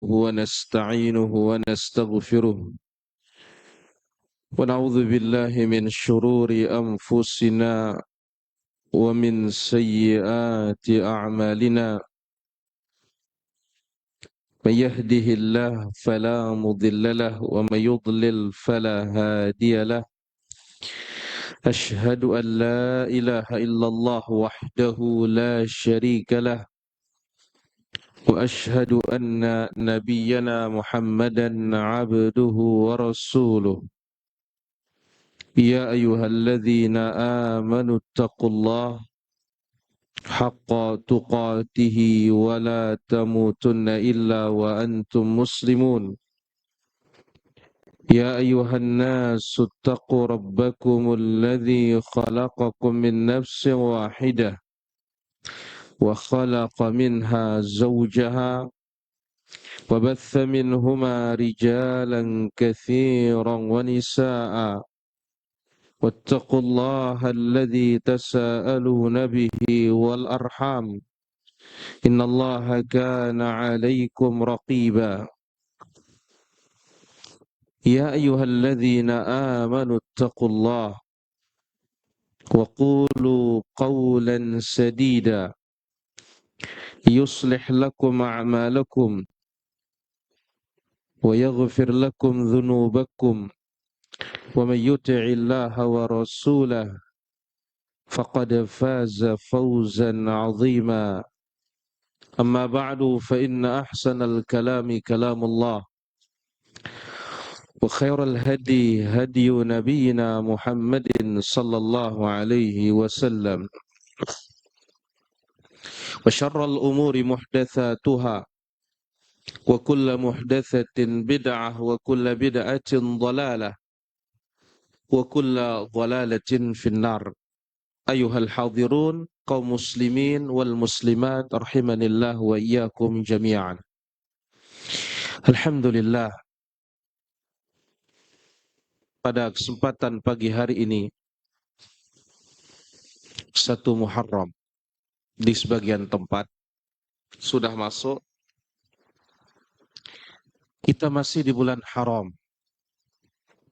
ونستعينه ونستغفره ونعوذ بالله من شرور أنفسنا ومن سيئات أعمالنا من يهده الله فلا مضل له ومن يضلل فلا هادي له أشهد أن لا إله إلا الله وحده لا شريك له وأشهد أن نبينا محمدا عبده ورسوله يا أيها الذين آمنوا اتقوا الله حق تقاته ولا تموتن إلا وأنتم مسلمون يا أيها الناس اتقوا ربكم الذي خلقكم من نفس واحدة وخلق منها زوجها وبث منهما رجالا كثيرا ونساء واتقوا الله الذي تساءلون به والأرحام إن الله كان عليكم رقيبا يا أيها الذين آمنوا اتقوا الله وقولوا قولا سديدا يصلح لكم أعمالكم ويغفر لكم ذنوبكم ومن يطع الله ورسوله فقد فاز فوزا عظيما أما بعد فإن أحسن الكلام كلام الله وخير الهدي هدي نبينا محمد صلى الله عليه وسلم وشر الأمور محدثاتها وكل محدثة بدعة وكل بدعة ضلالة وكل ضلالة في النار أيها الحاضرون kaum muslimin wal muslimat rahimanillah wa iyyakum jami'an. Alhamdulillah, pada kesempatan pagi hari ini 1 Muharram di sebagian tempat sudah masuk. Kita masih di bulan haram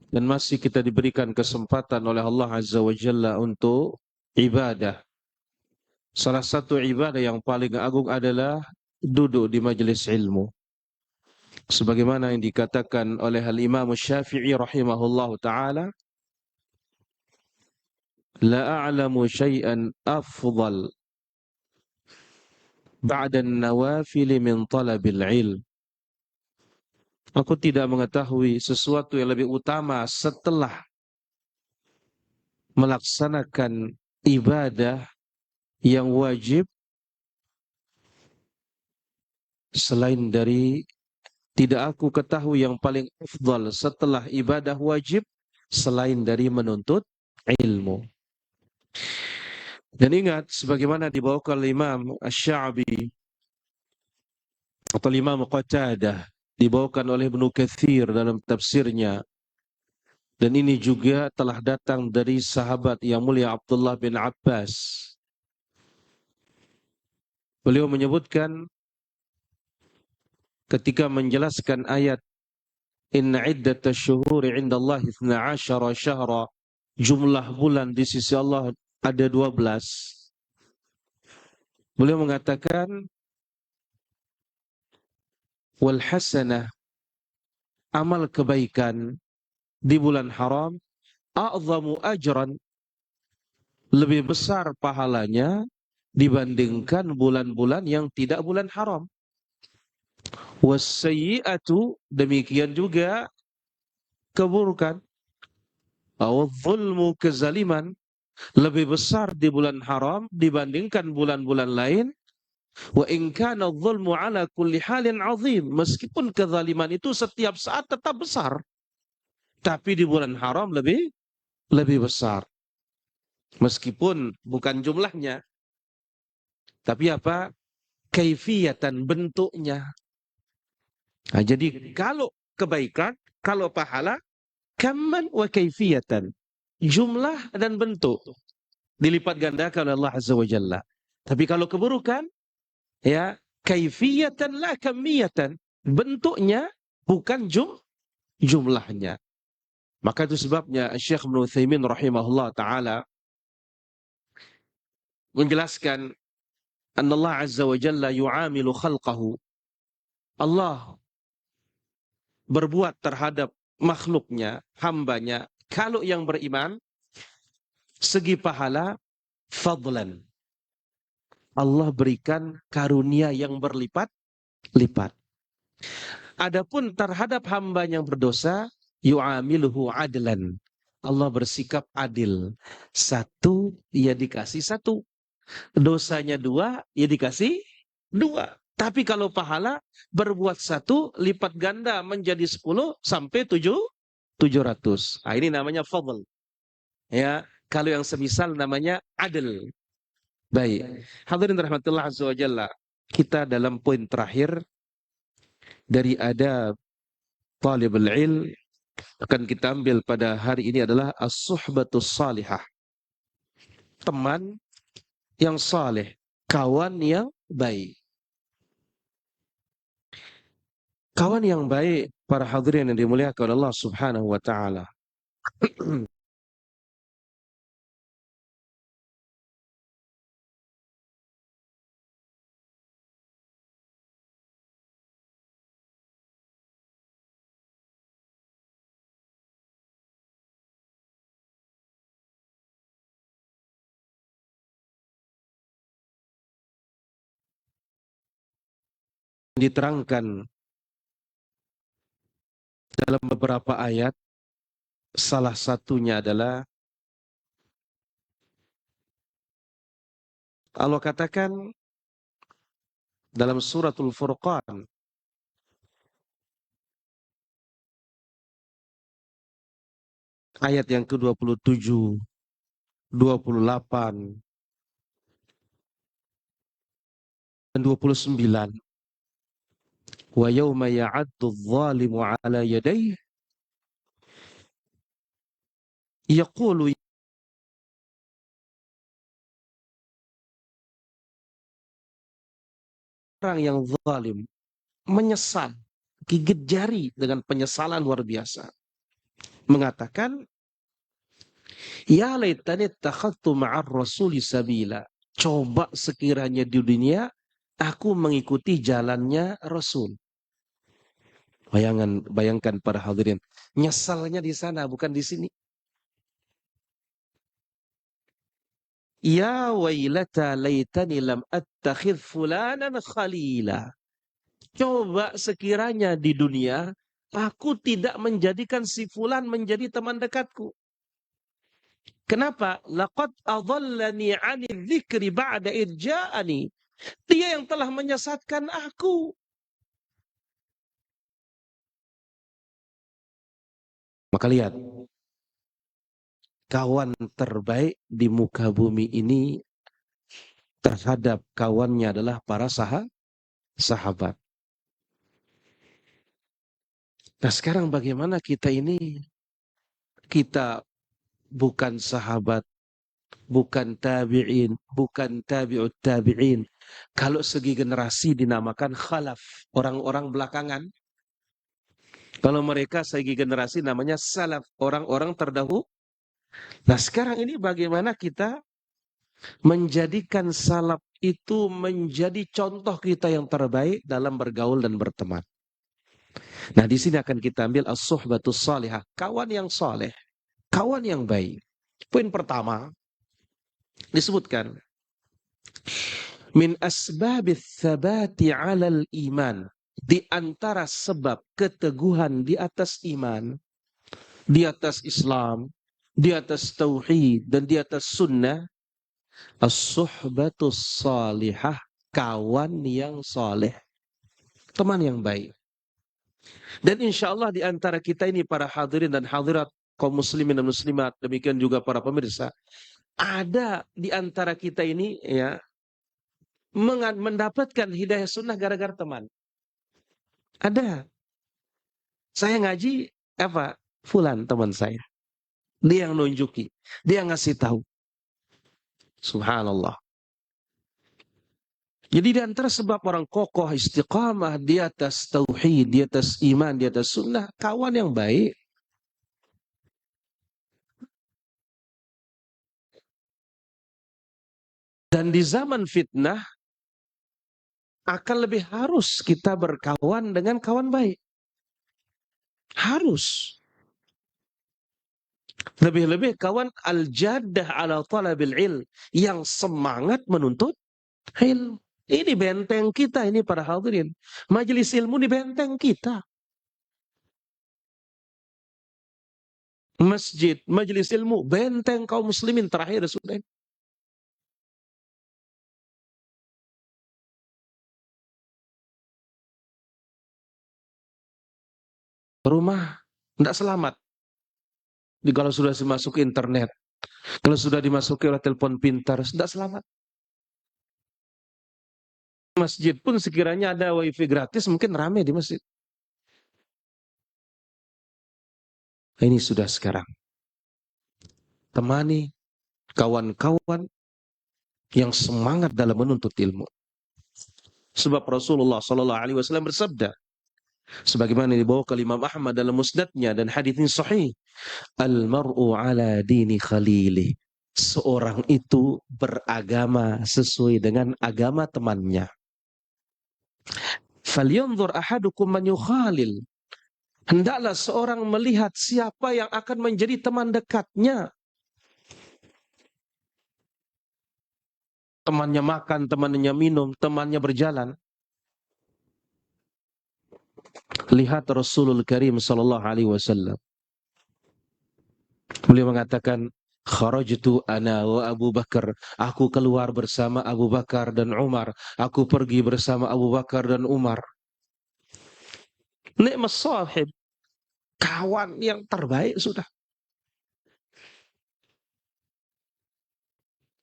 dan masih kita diberikan kesempatan oleh Allah Azza wa Jalla untuk ibadah. Salah satu ibadah yang paling agung adalah duduk di majelis ilmu. Sebagaimana yang dikatakan oleh Al-Imam Syafi'i rahimahullahu ta'ala, la a'lamu syai'an afdal ba'da an-nawafil min talabil ilm. Aku tidak mengetahui sesuatu yang lebih utama setelah melaksanakan ibadah yang wajib selain dari, tidak aku ketahui yang paling afdal setelah ibadah wajib selain dari menuntut ilmu. Dan ingat, sebagaimana dibawakan oleh Imam Asy-Sya'bi atau Imam Qatadah, dibawakan oleh Ibnu Katsir dalam tafsirnya, dan ini juga telah datang dari sahabat yang mulia Abdullah bin Abbas. Beliau menyebutkan ketika menjelaskan ayat inna iddatash syuhuri 'indallahi 12 syahra, jumlah bulan di sisi Allah ada 12. Beliau mengatakan wal hasanah, amal kebaikan di bulan haram, a'zamu ajran, lebih besar pahalanya dibandingkan bulan-bulan yang tidak bulan haram. Wasayyi'atu, demikian juga keburukan, awadzulmu, kezaliman, lebih besar di bulan haram dibandingkan bulan-bulan lain. Wa in kana adh-dhulmu ala kulli halin 'azim, meskipun kezaliman itu setiap saat tetap besar, tapi di bulan haram lebih besar. Meskipun bukan jumlahnya, tapi apa? Kaifiyatan, bentuknya. Nah, jadi kalau kebaikan, kalau pahala, kamman wa kaifiyatan, jumlah dan bentuk dilipat gandakan oleh Allah Azza wa Jalla. Tapi kalau keburukan, ya, kaifiyatan la kamiyatan, bentuknya, bukan jumlahnya. Maka itu sebabnya Syekh Ibnu Utsaimin rahimahullah taala menjelaskan Allah azza wa jalla yu'amilu khalqahu. Allah berbuat terhadap makhluknya, hambanya, kalau yang beriman, segi pahala, fadlan. Allah berikan karunia yang berlipat-lipat. Adapun terhadap hamba yang berdosa, yu'amiluhu adlan. Allah bersikap adil. Satu, ya dikasih satu. Dosanya dua, ya dikasih dua. Tapi kalau pahala, berbuat satu, lipat ganda menjadi 10 sampai 700. Nah, ini namanya fadl. Ya, kalau yang semisal namanya adil. Baik. Hadirin rahmatullah azza wa jalla. Kita dalam poin terakhir dari adab talibul ilm akan kita ambil pada hari ini adalah as-suhbatus salihah. Teman yang saleh, kawan yang baik. Kawan yang baik, para hadirin yang dimuliakan Allah Subhanahu wa taala. Diterangkan dalam beberapa ayat, salah satunya adalah Allah katakan dalam suratul Furqan ayat yang ke-27, 28 dan 29. Wa yauma ya'addu adh-dhalimu 'ala yadayhi yaqulu, orang yang zalim menyesal, gigit jari dengan penyesalan luar biasa. Mengatakan, ya laitani takhadtu ma'ar rasuli sabila. Coba sekiranya di dunia aku mengikuti jalannya Rasul. Bayangkan para hadirin, nyesalnya di sana bukan di sini. Ya wailata laitani lam attakhidh fulanan khalila. Coba sekiranya di dunia aku tidak menjadikan si fulan menjadi teman dekatku. Kenapa? Laqad adallani 'anil dzikri ba'da irja'ani. Dia yang telah menyesatkan aku. Maka lihat, kawan terbaik di muka bumi ini terhadap kawannya adalah para sahabat. Nah sekarang bagaimana kita ini? Kita bukan sahabat, bukan tabi'in, bukan tabi'ut tabi'in. Kalau segi generasi dinamakan khalaf, orang-orang belakangan. Kalau mereka segi generasi namanya salaf, orang-orang terdahulu. Nah sekarang ini bagaimana kita menjadikan salaf itu menjadi contoh kita yang terbaik dalam bergaul dan berteman. Nah di sini akan kita ambil as-suhbatus salihah, kawan yang saleh, kawan yang baik. Poin pertama disebutkan min asbabits tsabati 'alal iman, di antara sebab keteguhan di atas iman, di atas Islam, di atas tauhid dan di atas sunnah, as-suhbatus salihah, kawan yang saleh, teman yang baik. Dan insya Allah di antara kita ini para hadirin dan hadirat kaum muslimin dan muslimat, demikian juga para pemirsa, ada di antara kita ini ya mendapatkan hidayah sunnah gara-gara teman. Ada. Saya ngaji apa? Fulan teman saya. Dia yang nunjuki, dia yang ngasih tahu. Subhanallah. Jadi di antara sebab orang kokoh istiqamah di atas tauhid, di atas iman, di atas sunnah, kawan yang baik. Dan di zaman fitnah akan lebih harus kita berkawan dengan kawan baik. Harus. Lebih-lebih kawan al-jaddah ala talabil ilm, yang semangat menuntut ilmu. Ini benteng kita ini para hadirin. Majelis ilmu ini benteng kita. Masjid, majelis ilmu, benteng kaum muslimin terakhir sudah. Rumah tidak selamat. Kalau sudah dimasuki internet, kalau sudah dimasuki oleh telepon pintar, tidak selamat. Masjid pun sekiranya ada wifi gratis, mungkin ramai di masjid. Ini sudah sekarang. Temani kawan-kawan yang semangat dalam menuntut ilmu. Sebab Rasulullah Sallallahu Alaihi Wasallam bersabda, sebagaimana dibawa ke Imam Ahmad dalam musnadnya dan hadis ini sahih, al-mar'u ala dini khalili. Seorang itu beragama sesuai dengan agama temannya. Falyanzur ahadukum man yukhalil. Hendaklah seorang melihat siapa yang akan menjadi teman dekatnya. Temannya makan, temannya minum, temannya berjalan. Lihat Rasulul Karim sallallahu alaihi wasallam. Beliau mengatakan, kharajtu ana wa Abu Bakar. Aku keluar bersama Abu Bakar dan Umar. Aku pergi bersama Abu Bakar dan Umar. Nikmat sahib. Kawan yang terbaik sudah.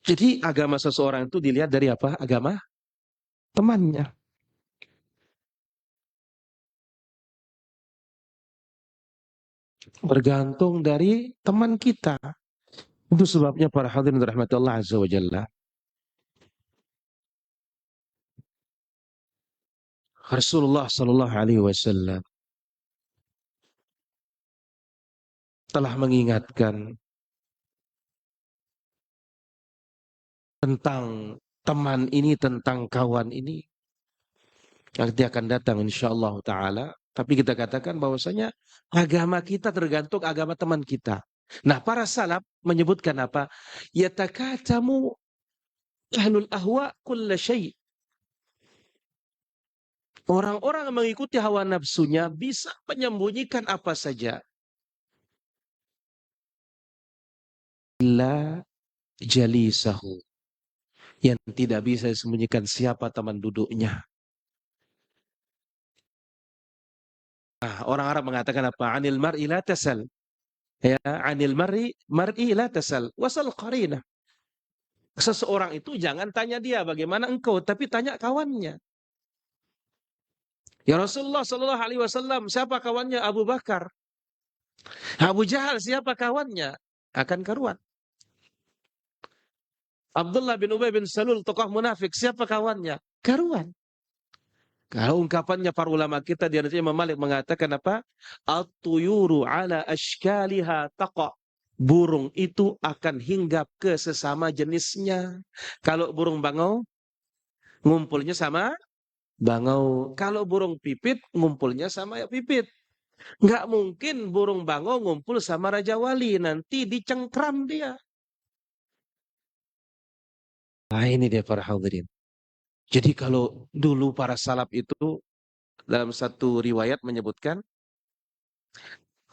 Jadi agama seseorang itu dilihat dari apa? Agama temannya. Bergantung dari teman kita. Itu sebabnya para hadirin rahmati Allah azza wa jalla. Rasulullah sallallahu alaihi wasallam telah mengingatkan tentang teman ini, tentang kawan ini. Nanti akan datang insyaallah ta'ala. Tapi kita katakan bahwasanya agama kita tergantung agama teman kita. Nah, para salaf menyebutkan apa? Yatakatamu ahlul ahwa kulla syai'. Orang-orang yang mengikuti hawa nafsunya bisa menyembunyikan apa saja. Illa jalisahu. Yang tidak bisa disembunyikan siapa teman duduknya. Nah, orang Arab mengatakan apa? Anil mar'i la tasal. Ya, anil mar'i la tasal. Wasal qarina. Seseorang itu jangan tanya dia bagaimana engkau, tapi tanya kawannya. Ya Rasulullah sallallahu alaihi wasallam, siapa kawannya? Abu Bakar. Abu Jahal siapa kawannya? Akan karuan. Abdullah bin Ubay bin Salul, tokoh munafik, siapa kawannya? Karuan. Kalau ungkapannya para ulama kita di antaranya Imam Malik mengatakan apa? At-tuyuru ala ashkaliha taqa. Burung itu akan hinggap ke sesama jenisnya. Kalau burung bangau, ngumpulnya sama bangau. Kalau burung pipit, ngumpulnya sama ya pipit. Nggak mungkin burung bangau ngumpul sama Raja Wali. Nanti dicengkram dia. Nah ini dia para hadirin. Jadi kalau dulu para salaf itu dalam satu riwayat menyebutkan,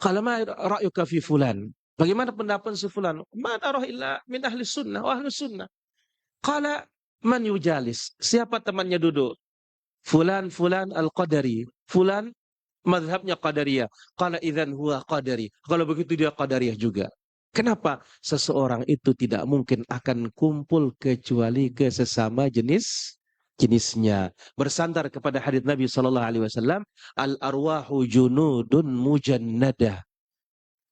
kalau ma ra'yuka fi fulan, bagaimana pendapat si fulan? Man arah illa min ahli sunnah, wa ahli sunnah. Qala man yujalis, siapa temannya duduk? Fulan al-Qadari. Fulan mazhabnya Qadariyah. Qala idzan huwa Qadari. Kalau begitu dia Qadariyah juga. Kenapa? Seseorang itu tidak mungkin akan kumpul kecuali ke sesama jenisnya. Bersandar kepada hadits Nabi sallallahu alaihi wasallam, al-arwahu junudun mujannadah.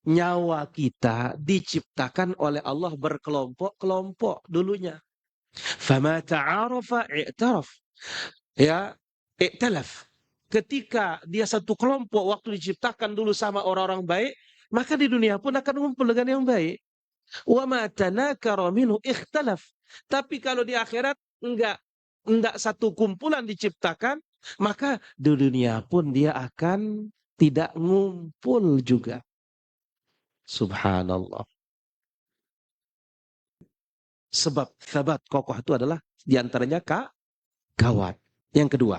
Nyawa kita diciptakan oleh Allah berkelompok-kelompok dulunya. Fama ta'arafa i'taraf. Ya, iktalaf. Ketika dia satu kelompok waktu diciptakan dulu sama orang-orang baik, maka di dunia pun akan ngumpul dengan yang baik. Wa ma tanakara minhu ikhtalaf. Tapi kalau di akhirat enggak satu kumpulan diciptakan, maka di dunia pun dia akan tidak ngumpul juga. Subhanallah. Sebab sabat kokoh itu adalah diantaranya kawan. Yang kedua,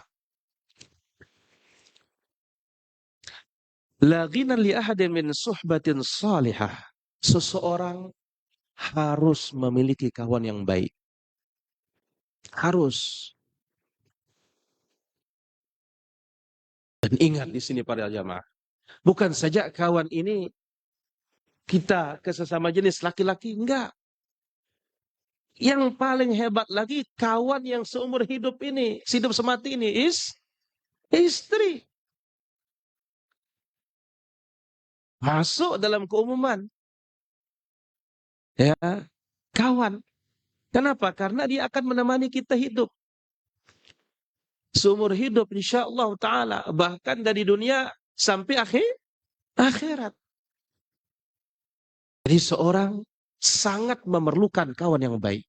la ghina li ahadin min suhbatin salihah. Seseorang harus memiliki kawan yang baik. Harus. Dan ingat di sini para jamaah, bukan saja kawan ini kita ke sesama jenis laki-laki, enggak. Yang paling hebat lagi kawan yang seumur hidup ini, hidup semati ini istri. Masuk dalam keumuman. Ya, kawan. Kenapa? Karena dia akan menemani kita hidup. Seumur hidup insyaallah ta'ala. Bahkan dari dunia sampai akhirat. Jadi seorang sangat memerlukan kawan yang baik.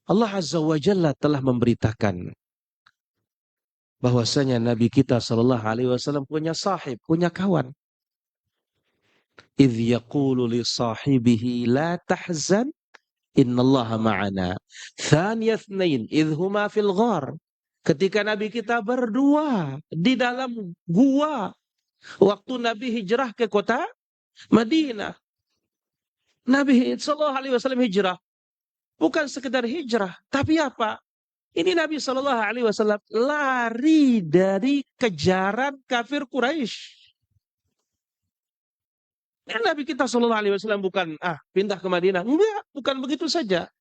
Allah Azza wa Jalla telah memberitakan bahwasanya Nabi kita sallallahu alaihi wasallam punya sahib, punya kawan. Idh yaqulu li sahibihi la tahzan innallaha ma'ana. Thaniya itsnain idh huma fil ghar. Ketika Nabi kita berdua di dalam gua waktu Nabi hijrah ke kota Madinah. Nabi sallallahu alaihi wasallam hijrah bukan sekedar hijrah, tapi apa? Ini Nabi sallallahu alaihi wasallam lari dari kejaran kafir Quraisy. Nabi kita sallallahu alaihi wasallam bukan pindah ke Madinah. Enggak, bukan begitu saja.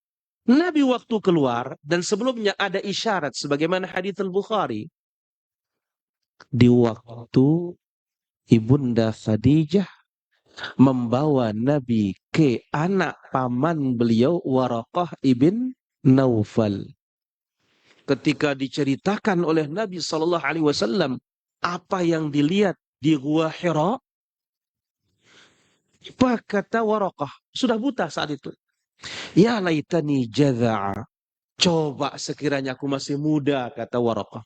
Nabi waktu keluar dan sebelumnya ada isyarat sebagaimana hadits Al-Bukhari. Di waktu Ibunda Khadijah membawa Nabi ke anak paman beliau Waraqah ibn Naufal. Ketika diceritakan oleh Nabi sallallahu alaihi wasallam apa yang dilihat di Gua Hira, apa kata Waraqah? Sudah buta saat itu. Ya laitani jadha'a. Coba sekiranya aku masih muda, kata Waraqah.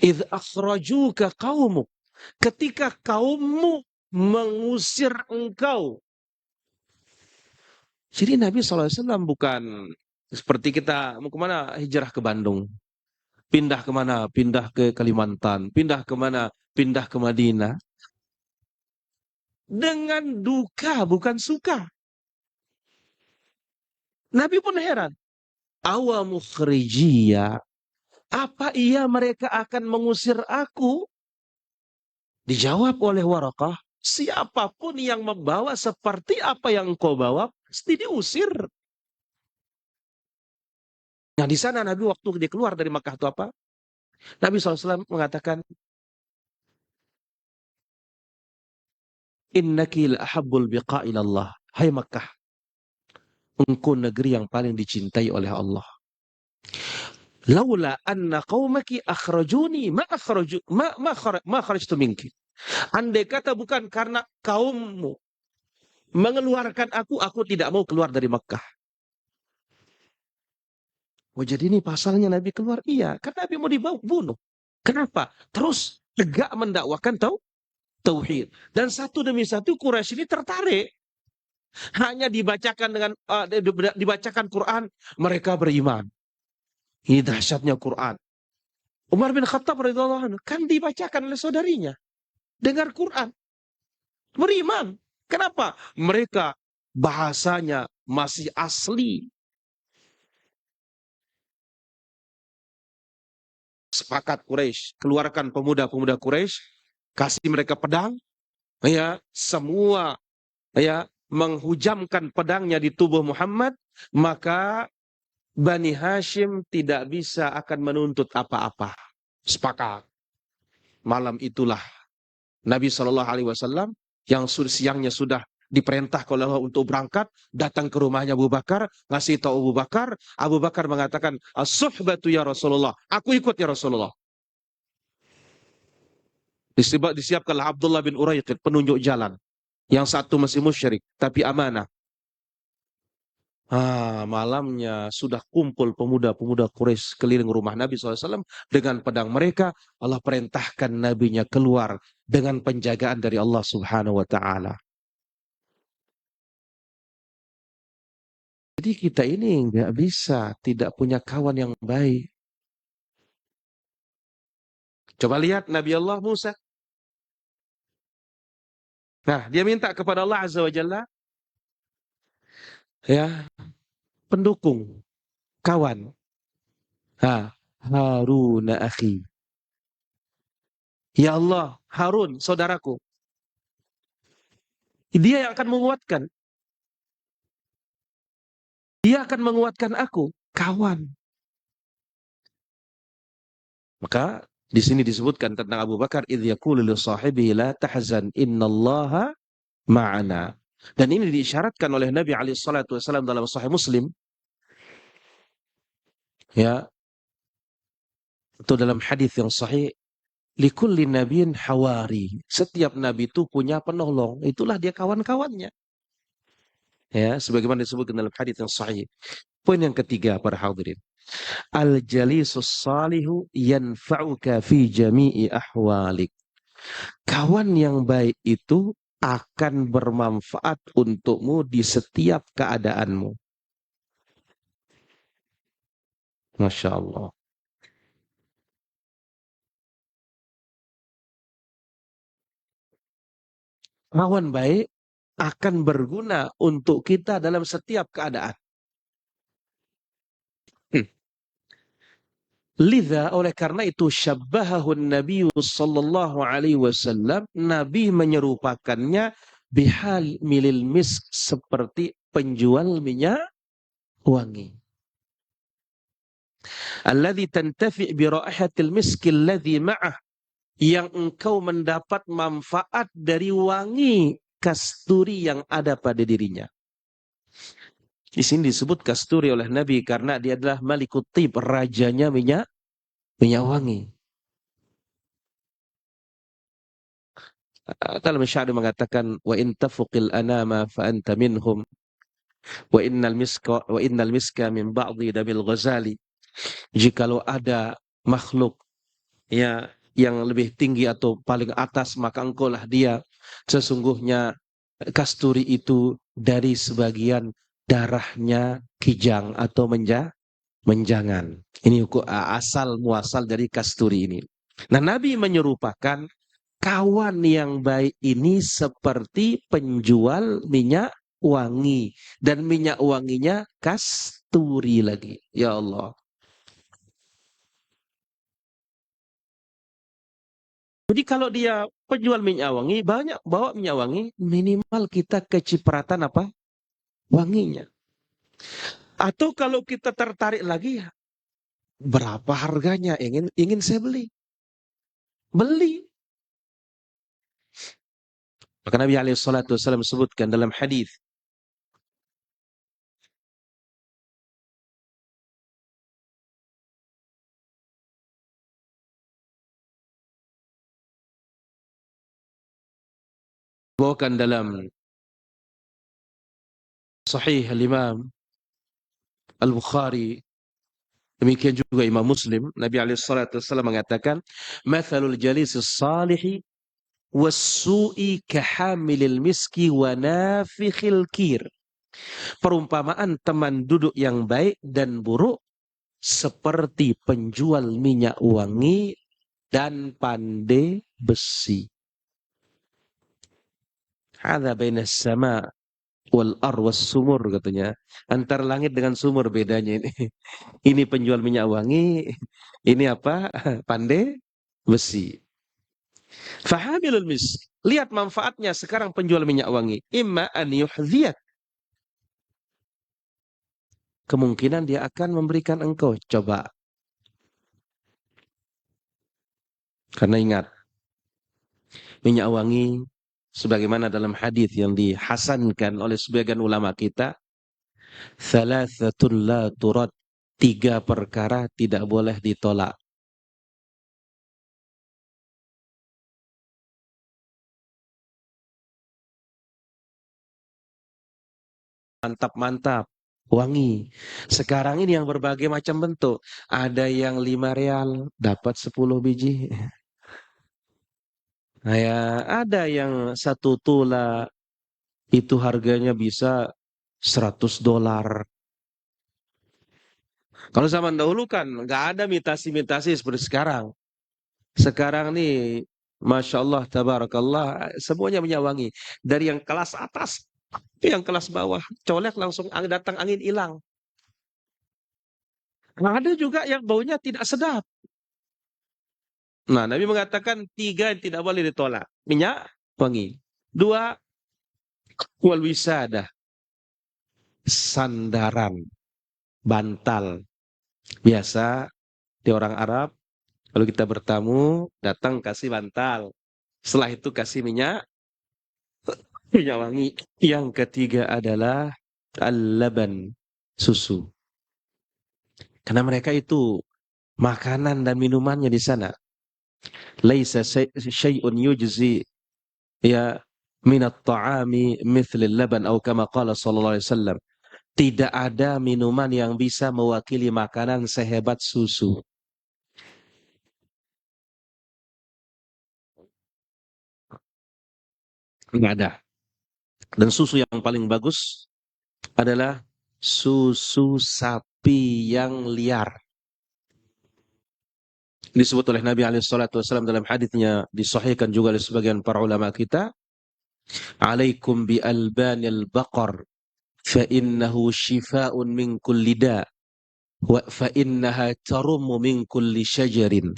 Idh akhrajuka qaumuk. Ketika kaummu mengusir engkau. Jadi Nabi SAW bukan seperti kita mau kemana, hijrah ke Bandung. Pindah kemana? Pindah ke Kalimantan. Pindah kemana? Pindah ke Madinah. Dengan duka, bukan suka. Nabi pun heran. Awa mukhrijiyya. Apa iya mereka akan mengusir aku? Dijawab oleh Waraqah, siapapun yang membawa seperti apa yang engkau bawa, pasti diusir. Nah di sana Nabi waktu dia keluar dari Makkah itu apa? Nabi SAW mengatakan, Innaki la'ahabbul biqa ilallah. Hai Makkah, engkau negeri yang paling dicintai oleh Allah. Laula anna qaumaki akhrajuni ma kharajtu minki. Andai kata bukan karena kaummu mengeluarkan aku tidak mau keluar dari Makkah. Oh jadi ini pasalnya Nabi keluar? Iya, karena Nabi mau dibunuh. Kenapa? Terus tegak mendakwakan tauhid. Dan satu demi satu Quraisy ini tertarik. Hanya dibacakan dibacakan Quran, mereka beriman. Ini dahsyatnya Quran. Umar bin Khattab radhiyallahu anhu kan dibacakan oleh saudarinya. Dengar Quran. Beriman. Kenapa? Mereka bahasanya masih asli. Sepakat Quraisy, keluarkan pemuda-pemuda Quraisy, kasih mereka pedang, ya, semua ya menghujamkan pedangnya di tubuh Muhammad, maka Bani Hashim tidak bisa akan menuntut apa-apa. Sepakat. Malam itulah Nabi Shallallahu Alaihi Wasallam yang siangnya sudah diperintah oleh Allah untuk berangkat, datang ke rumahnya Abu Bakar, ngasih tahu Abu Bakar mengatakan, "As-suhbatu ya Rasulullah." Aku ikut ya Rasulullah. Disiapkanlah Abdullah bin Uraiqid, penunjuk jalan. Yang satu masih musyrik, tapi amanah. Malamnya sudah kumpul pemuda-pemuda Quraisy keliling rumah Nabi SAW dengan pedang mereka. Allah perintahkan nabinya keluar dengan penjagaan dari Allah Subhanahu wa Ta'ala. Jadi kita ini nggak bisa tidak punya kawan yang baik. Coba lihat Nabi Allah Musa. Nah, dia minta kepada Allah Azza wa Jalla, ya, pendukung, kawan. Harun akhi. Ya Allah, Harun, saudaraku. Dia yang akan menguatkan. Dia akan menguatkan aku, kawan. Maka di sini disebutkan tentang Abu Bakar, idh yaqulu li sahibihi la tahzan innallaha ma'ana. Dan ini diisyaratkan oleh Nabi alaihi salatu wasallam dalam Sahih Muslim. Ya, itu dalam hadis yang sahih, likulli nabiyyin hawari. Setiap nabi itu punya penolong, itulah dia kawan-kawannya. Ya, sebagaimana disebutkan dalam hadis yang sahih. Poin yang ketiga para hadirin. Al-jalisus salihu yanfa'uka fi jami'i ahwalik. Kawan yang baik itu akan bermanfaat untukmu di setiap keadaanmu. Masya Allah. Kawan baik akan berguna untuk kita dalam setiap keadaan. Lidha, oleh karena itu syabbahahun Nabi sallallahu alaihi wasallam, Nabi menyerupakannya bihal milil misk, seperti penjual minyak wangi. Alladhi tantafi' bi raihatil miski alladhi ma'ah, yang engkau mendapat manfaat dari wangi kasturi yang ada pada dirinya. Di sini disebut kasturi oleh Nabi karena dia adalah malikut tib, rajanya minyak wangi. Dalam syair mengatakan, wa in tafuqil anama fa anta minhum wa innal miska min ba'dhi damil ghazali. Jikalau ada makhluk ya yang lebih tinggi atau paling atas, maka engkaulah dia. Sesungguhnya kasturi itu dari sebagian darahnya kijang atau menjangan. Ini asal muasal dari kasturi ini. Nah, Nabi menyerupakan kawan yang baik ini seperti penjual minyak wangi. Dan minyak wanginya kasturi lagi. Ya Allah. Jadi kalau dia penjual minyak wangi, banyak bawa minyak wangi, minimal kita kecipratan apa? Wanginya. Atau kalau kita tertarik lagi, berapa harganya? Ingin saya beli. Beli. Maka Nabi SAW sebutkan dalam hadis, bawakan dalam Sahih Al-Imam Al-Bukhari, demikian juga Imam Muslim, Nabi SAW mengatakan, "Mathalul jalisis salihi was-su'i kahamilil miski wa nafikhil kir." Perumpamaan teman duduk yang baik dan buruk seperti penjual minyak wangi dan pandai besi. Hadza bainas sama wal ar was sumur, katanya. Antara langit dengan sumur bedanya ini. Ini penjual minyak wangi, ini apa? Pandai besi. Fahamilul misk. Lihat manfaatnya sekarang penjual minyak wangi. Imma an yuhdhiyak. Kemungkinan dia akan memberikan engkau. Coba. Karena ingat, minyak wangi sebagaimana dalam hadis yang dihasankan oleh sebagian ulama kita, thalathatun la turad, tiga perkara tidak boleh ditolak. Mantap-mantap, wangi. Sekarang ini yang berbagai macam bentuk. Ada yang 5 real dapat 10 biji. Nah, ya, ada yang 1 tula itu harganya bisa $100. Kalau zaman dahulu kan nggak ada mitasi-mitasi seperti sekarang. Sekarang nih, Masya Allah, Tabarakallah, semuanya minyak wangi. Dari yang kelas atas, yang kelas bawah, colek langsung datang angin hilang. Nah, ada juga yang baunya tidak sedap. Nah, Nabi mengatakan 3 yang tidak boleh ditolak. Minyak wangi. 2, wal wisada, sandaran, bantal. Biasa di orang Arab, kalau kita bertamu, datang kasih bantal. Setelah itu kasih minyak wangi. Yang ketiga adalah al-laban, susu. Karena mereka itu makanan dan minumannya di sana. Laisa syai'un yujzi ya minat ta'ami mithlil laban atau kama qala sallallahu alaihi wasallam. Tidak ada minuman yang bisa mewakili makanan sehebat susu. Enggak ada. Dan susu yang paling bagus adalah susu sapi yang liar. Disebut oleh Nabi SAW dalam hadisnya, disahihkan juga oleh sebagian para ulama kita, alaikum bi albanil baqar fa innahu shifa'un min kulli da wa fa innaha tarumu min kulli syajarin.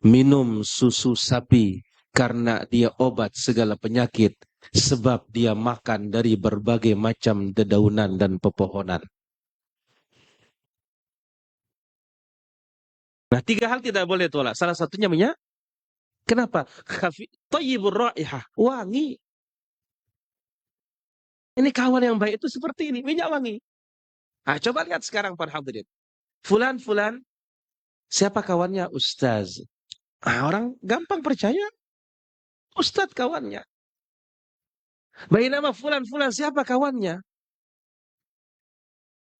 Minum susu sapi karena dia obat segala penyakit, sebab dia makan dari berbagai macam dedaunan dan pepohonan. Nah, 3 hal tidak boleh tolak. Salah satunya minyak. Kenapa? Thayyibur raihah, wangi. Ini kawan yang baik itu seperti ini, minyak wangi. Nah, coba lihat sekarang para hadirin. Fulan, siapa kawannya? Ustaz. Nah, orang gampang percaya, Ustaz kawannya. Baik nama fulan, siapa kawannya?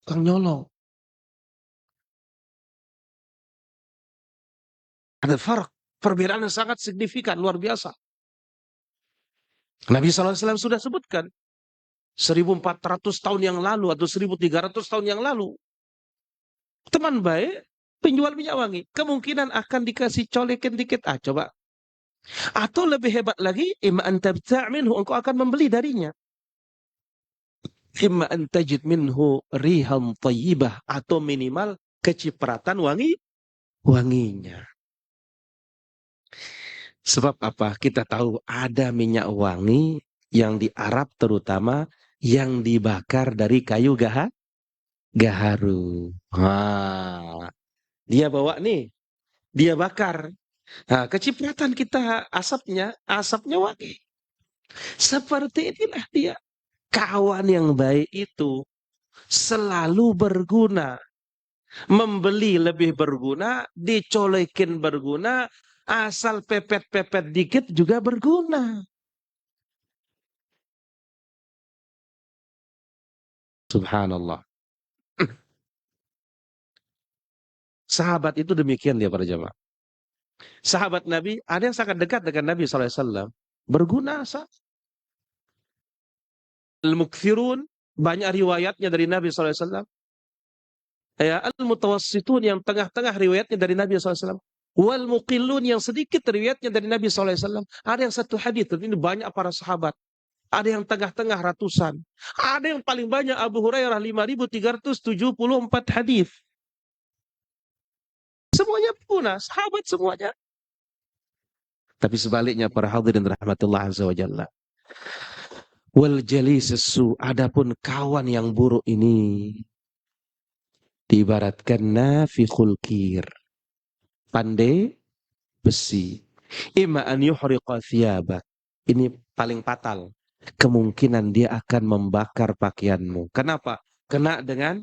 Kang nyolong. Ada perbedaan yang sangat signifikan, luar biasa. Nabi SAW sudah sebutkan, 1400 tahun yang lalu atau 1300 tahun yang lalu, teman baik, penjual minyak wangi, kemungkinan akan dikasih colekin dikit. Coba. Atau lebih hebat lagi, imma an tabta' minhu, engkau akan membeli darinya. Imma an tajid minhu rihan thayyibah, atau minimal kecipratan wanginya. Sebab apa? Kita tahu ada minyak wangi yang di Arab terutama yang dibakar dari kayu gaharu. Dia bawa nih, dia bakar. Nah, kecipratan kita asapnya wangi. Seperti inilah dia. Kawan yang baik itu selalu berguna. Membeli lebih berguna, dicolekin berguna, asal pepet-pepet dikit juga berguna. Subhanallah. Sahabat itu demikian dia para jamaah. Sahabat Nabi, ada yang sangat dekat dengan Nabi SAW. Berguna. Al-Mukthirun, banyak riwayatnya dari Nabi SAW. Ya, Al-Mutawassitun, yang tengah-tengah riwayatnya dari Nabi SAW. Wal Muqillun, yang sedikit riwayatnya dari Nabi SAW. Ada yang satu hadis, ini banyak para sahabat. Ada yang tengah-tengah ratusan. Ada yang paling banyak Abu Hurairah 5.374 hadis. Semuanya punah, sahabat semuanya. Tapi sebaliknya para hadirin rahmatullah azza wa jalla. Wal jalisus, adapun kawan yang buruk ini diibaratkan nafikhul kir, pandai besi. Ima an yuhriqa thiyabak, Ini paling fatal. Kemungkinan dia akan membakar pakaianmu. Kenapa? Kena dengan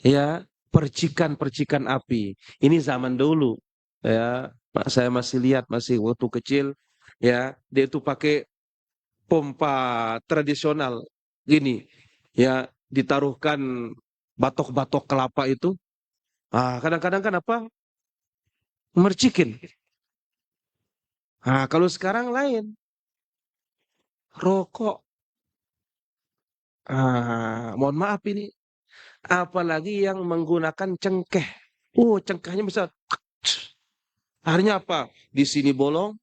ya percikan-percikan api. Ini zaman dulu. Ya, saya masih lihat masih waktu kecil ya, dia itu pakai pompa tradisional gini. Ya, ditaruhkan batok-batok kelapa itu. Ah, kadang-kadang kan apa? Mercikin. Ah, kalau sekarang lain, rokok. Ah, mohon maaf ini, apalagi yang menggunakan cengkeh. Oh, cengkehnya bisa. Akhirnya apa? Di sini bolong.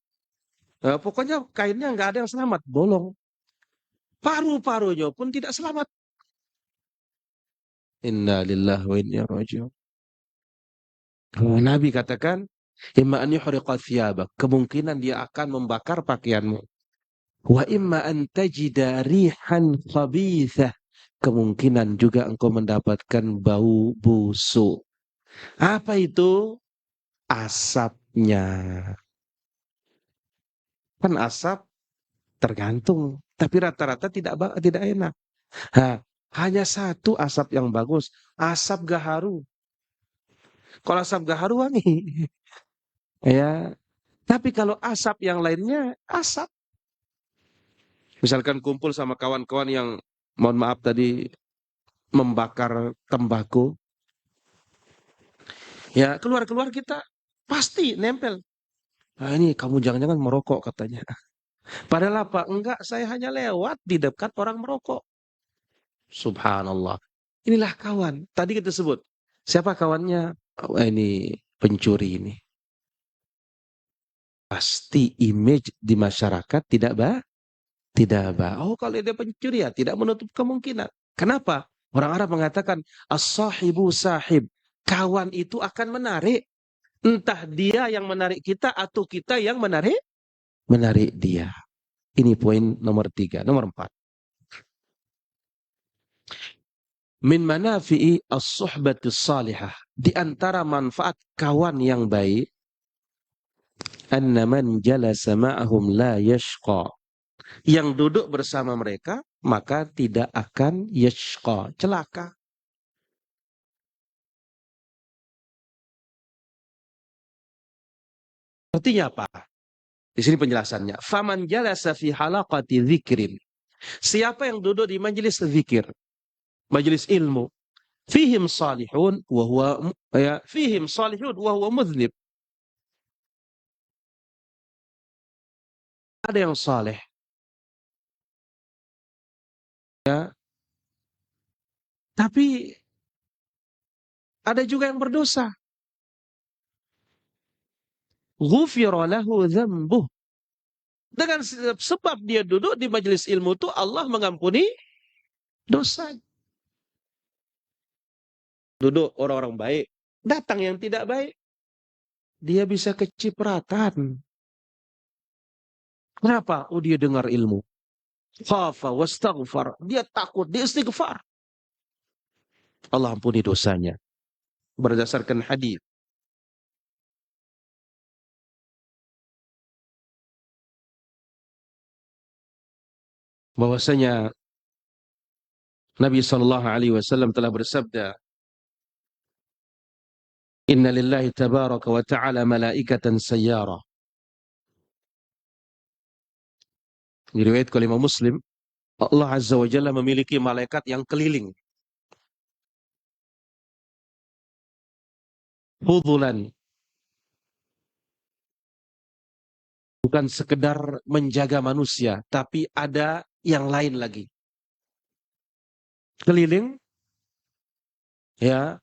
Pokoknya kainnya nggak ada yang selamat, bolong. Paru-parunya pun tidak selamat. Inna lillahi wa inna ilaihi raji'un. Nabi katakan, imma an yuhriqa thiyabak. Kemungkinan dia akan membakar pakaianmu. Wa imma an tajida rihan khabithah. Kemungkinan juga engkau mendapatkan bau busuk. Apa itu? Asapnya. Kan asap tergantung, tapi rata-rata tidak enak. Nah, hanya satu asap yang bagus, asap gaharu. Kalau asap gaharu wangi. Ya, tapi kalau asap yang lainnya, asap. Misalkan kumpul sama kawan-kawan yang, mohon maaf tadi, membakar tembakau. Ya, keluar-keluar kita pasti nempel. Nah, ini kamu jangan-jangan merokok katanya. Padahal apa? Enggak, saya hanya lewat di dekat orang merokok. Subhanallah. Inilah kawan. Tadi kita sebut. Siapa kawannya? Oh, ini pencuri ini. Pasti image di masyarakat tidak baik. Oh, kalau dia pencuri ya tidak menutup kemungkinan. Kenapa? Orang Arab mengatakan as-sahibu sahib. Kawan itu akan menarik. Entah dia yang menarik kita atau kita yang menarik dia. Ini poin nomor 3. Nomor 4. Min manafi'i as-suhbatis salihah. Di antara manfaat kawan yang baik, anna man jalasa ma'ahum la yashqa. Yang duduk bersama mereka maka tidak akan yashqa, celaka. Artinya apa? Di sini penjelasannya. Faman jalasa fi halaqati dzikrin. Siapa yang duduk di majelis zikir, majelis ilmu, fihim salihun wa huwa ya fihim salihun wa huwa mudznib. Ada yang saleh ya, tapi ada juga yang berdosa. Ghufira lahu dzambuh. Dengan sebab dia duduk di majelis ilmu itu Allah mengampuni dosa. Duduk orang-orang baik, datang yang tidak baik, dia bisa kecipratan. Kenapa? Oh, dia dengar ilmu. Khafa wastaghfar. Dia takut, dia istighfar. Allah ampuni dosanya. Berdasarkan hadis. Bahwasanya Nabi SAW telah bersabda, Inna lillahi tabaraka wa ta'ala malaikatan sayyara. Diriwayatkan oleh Imam Muslim, Allah Azza wa Jalla memiliki malaikat yang keliling. Fudulan. Bukan sekedar menjaga manusia, tapi ada yang lain lagi. Keliling, ya,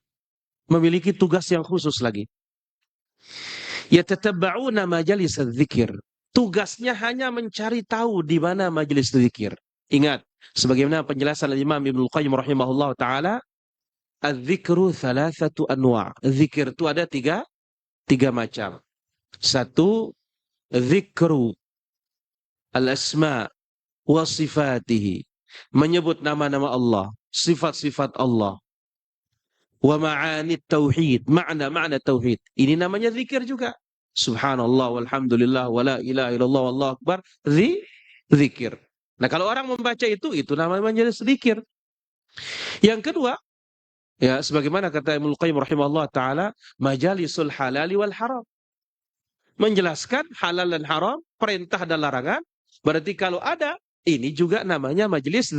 memiliki tugas yang khusus lagi. Yatatabba'una majalis dzikir. Tugasnya hanya mencari tahu di mana majelis zikir. Ingat, sebagaimana penjelasan Imam Ibnu Qayyim rahimahullah taala, az-zikru thalathatu anwa'. Zikir itu ada tiga macam. Satu, zikru al-asma' wa sifatihi. Menyebut nama-nama Allah, sifat-sifat Allah. Wa ma'anit tauhid, makna-makna tauhid. Ini namanya zikir juga. Subhanallah walhamdulillah wala ilaha illallah wallahu akbar, zikir. Nah, kalau orang membaca itu namanya majelis zikir. Yang kedua, ya sebagaimana kata Ibnu Qayyim rahimahullah taala, majalisul halali wal haram. Menjelaskan halal dan haram, perintah dan larangan. Berarti kalau ada, ini juga namanya majelis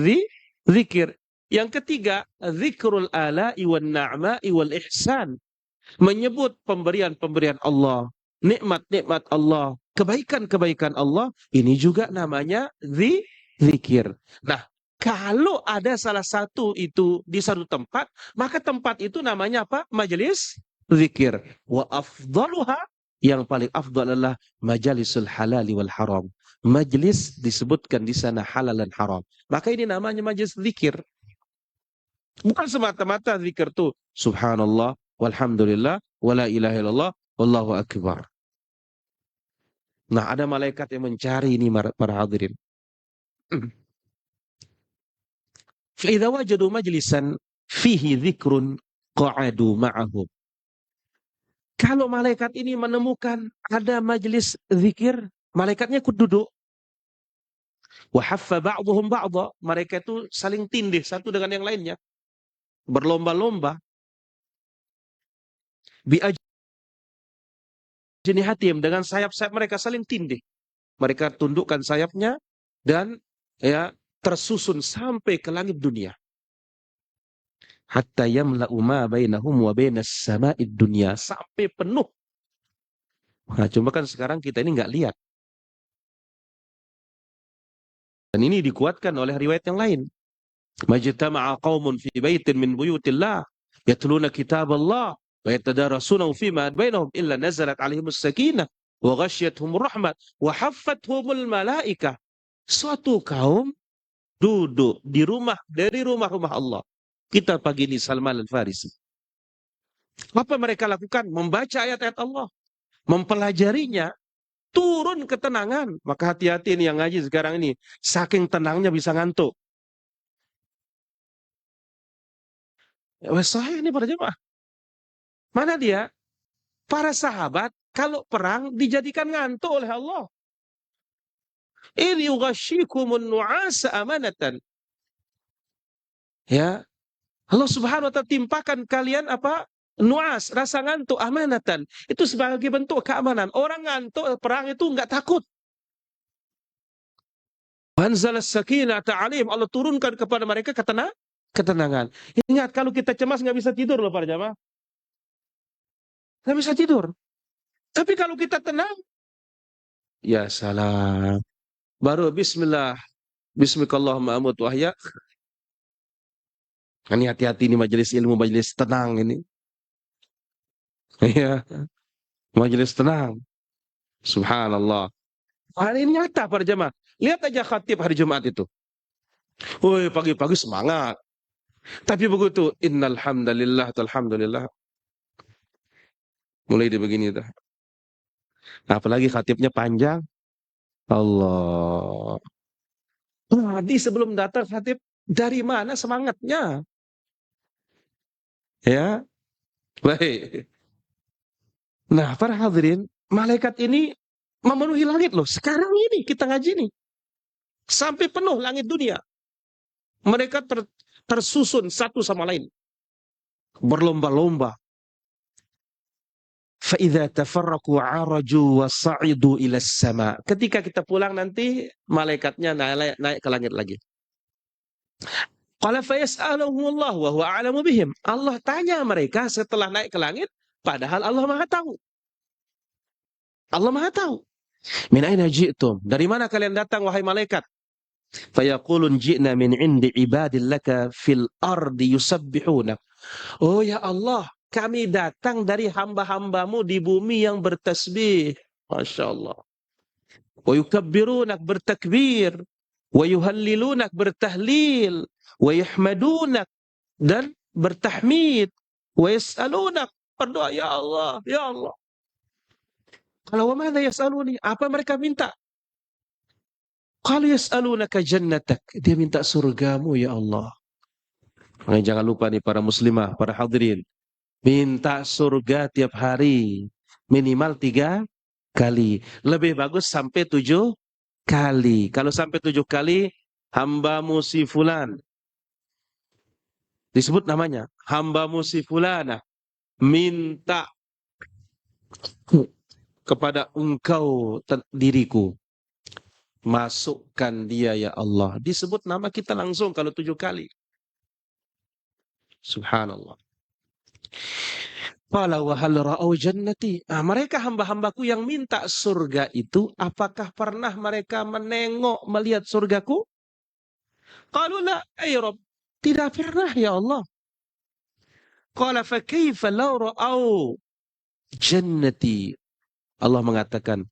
zikir. Yang ketiga, zikrul ala'i wan na'ma'i wal ihsan. Menyebut pemberian-pemberian Allah, nikmat-nikmat Allah, kebaikan-kebaikan Allah, ini juga namanya zikir. Nah, kalau ada salah satu itu di satu tempat, maka tempat itu namanya apa? Majelis zikir. Wa afdaluha, yang paling afdal adalah majalisul halali wal haram. Majelis disebutkan di sana halal dan haram. Maka ini namanya majelis zikir. Bukan semata-mata zikir tuh subhanallah walhamdulillah wala ilaha illallah wallahu akbar. Nah, ada malaikat yang mencari ini para hadirin. Fa idza wajadu majlisan fihi dzikrun qa'adu ma'ahum. Kalau malaikat ini menemukan ada majelis zikir, malaikatnya ikut duduk. Wa haffa ba'dhum ba'dha, mereka itu saling tindih satu dengan yang lainnya, berlomba-lomba. Bi ajnihatihim, dengan sayap-sayap mereka saling tindih. Mereka tundukkan sayapnya dan ya tersusun sampai ke langit dunia. Hatta yamla'u ma bainahum wa bainas sama'id dunya, sampai penuh. Nah, cuma kan sekarang kita ini nggak lihat. Dan ini dikuatkan oleh riwayat yang lain. Majtama'a qaumun fi baitin min buyutillah yatluna kitaballah wa yatadarasunahu fima bainahum illa nazalat 'alaihimus sakinah wa ghasyiyatuhumur rahmat wa haffathumul malaikah. Suatu kaum duduk di rumah dari rumah-rumah Allah. Kita pagi ini Salman Al-Farisi. Apa mereka lakukan? Membaca ayat-ayat Allah, mempelajarinya, turun ketenangan. Maka hati-hati ini yang ngaji sekarang ini, saking tenangnya bisa ngantuk. Saya ini para jemaah. Mana dia? Para sahabat kalau perang dijadikan ngantuk oleh Allah. Idh yughashshikumun nu'asa amanatan. Ya, Allah Subhanahu wa taala timpakan kalian apa? Nuas, rasa ngantuk, amanatan. Itu sebagai bentuk keamanan. Orang ngantuk perang itu enggak takut. Anzalas sakinata 'alaihim, Allah turunkan kepada mereka ketenangan. Ingat, kalau kita cemas nggak bisa tidur loh para jamaah. Nggak bisa tidur. Tapi kalau kita tenang, ya salam. Baru bismillah, bismikallahumma amut wa ahya. Ini hati-hati ini majelis ilmu, majelis tenang ini. Ya, majelis tenang. Subhanallah. Hari ini nyata para jamaah. Lihat aja khatib hari Jumat itu. Woi, pagi-pagi semangat. Tapi begitu, innal hamdalillah, alhamdulillah. Mulai di begini dah. Apalagi khatibnya panjang. Allah. Tadi sebelum datang khatib, dari mana semangatnya? Ya, baik. Nah, para hadirin, malaikat ini memenuhi langit loh. Sekarang ini kita ngaji nih. Sampai penuh langit dunia. Mereka tersusun satu sama lain. Berlomba-lomba. فَإِذَا تَفَرَّقُوا عَرَجُوا وَصَعِدُوا إِلَى السَّمَاءِ. Ketika kita pulang nanti, malaikatnya naik ke langit lagi. Qala fayas'aluhum Allah wa huwa a'lamu bihim. Allah tanya mereka setelah naik ke langit, padahal Allah Maha tahu. Allah Maha tahu. Min aina ji'tum? Dari mana kalian datang wahai malaikat? Fayaqulun ji'na min 'indi 'ibadin laka fil ardi yusabbihunak. Oh ya Allah, kami datang dari hamba-hambamu di bumi yang bertasbih. Masya Allah. Wa yukabbirunak, bertakbir. Wa yuhallilunak, bertahlil. Wa yahmadunak, dan bertahmid. Wa yas'alunak, berdoa, ya Allah, ya Allah. Kalau wa madza yas'aluni, apa mereka minta? Kalau yas'alunaka jannatak, dia minta surgamu ya Allah. Nah, jangan lupa nih para muslimah, para hadirin. Minta surga tiap hari. Minimal kali. Lebih bagus sampai 7 kali. Kalau sampai 7 kali, hambamu si fulan. Disebut namanya, hambamu si fulana minta kepada engkau diriku. Masukkan dia ya Allah. Disebut nama kita langsung kalau 7 kali. Subhanallah. Qala wa hal ra'au jannati. Mereka hamba-hambaku yang minta surga itu, apakah pernah mereka melihat surgaku? Qalu la, ay Rabb. Tidak pernah ya Allah. Qala fa kaifa law ra'au jannati. Allah mengatakan,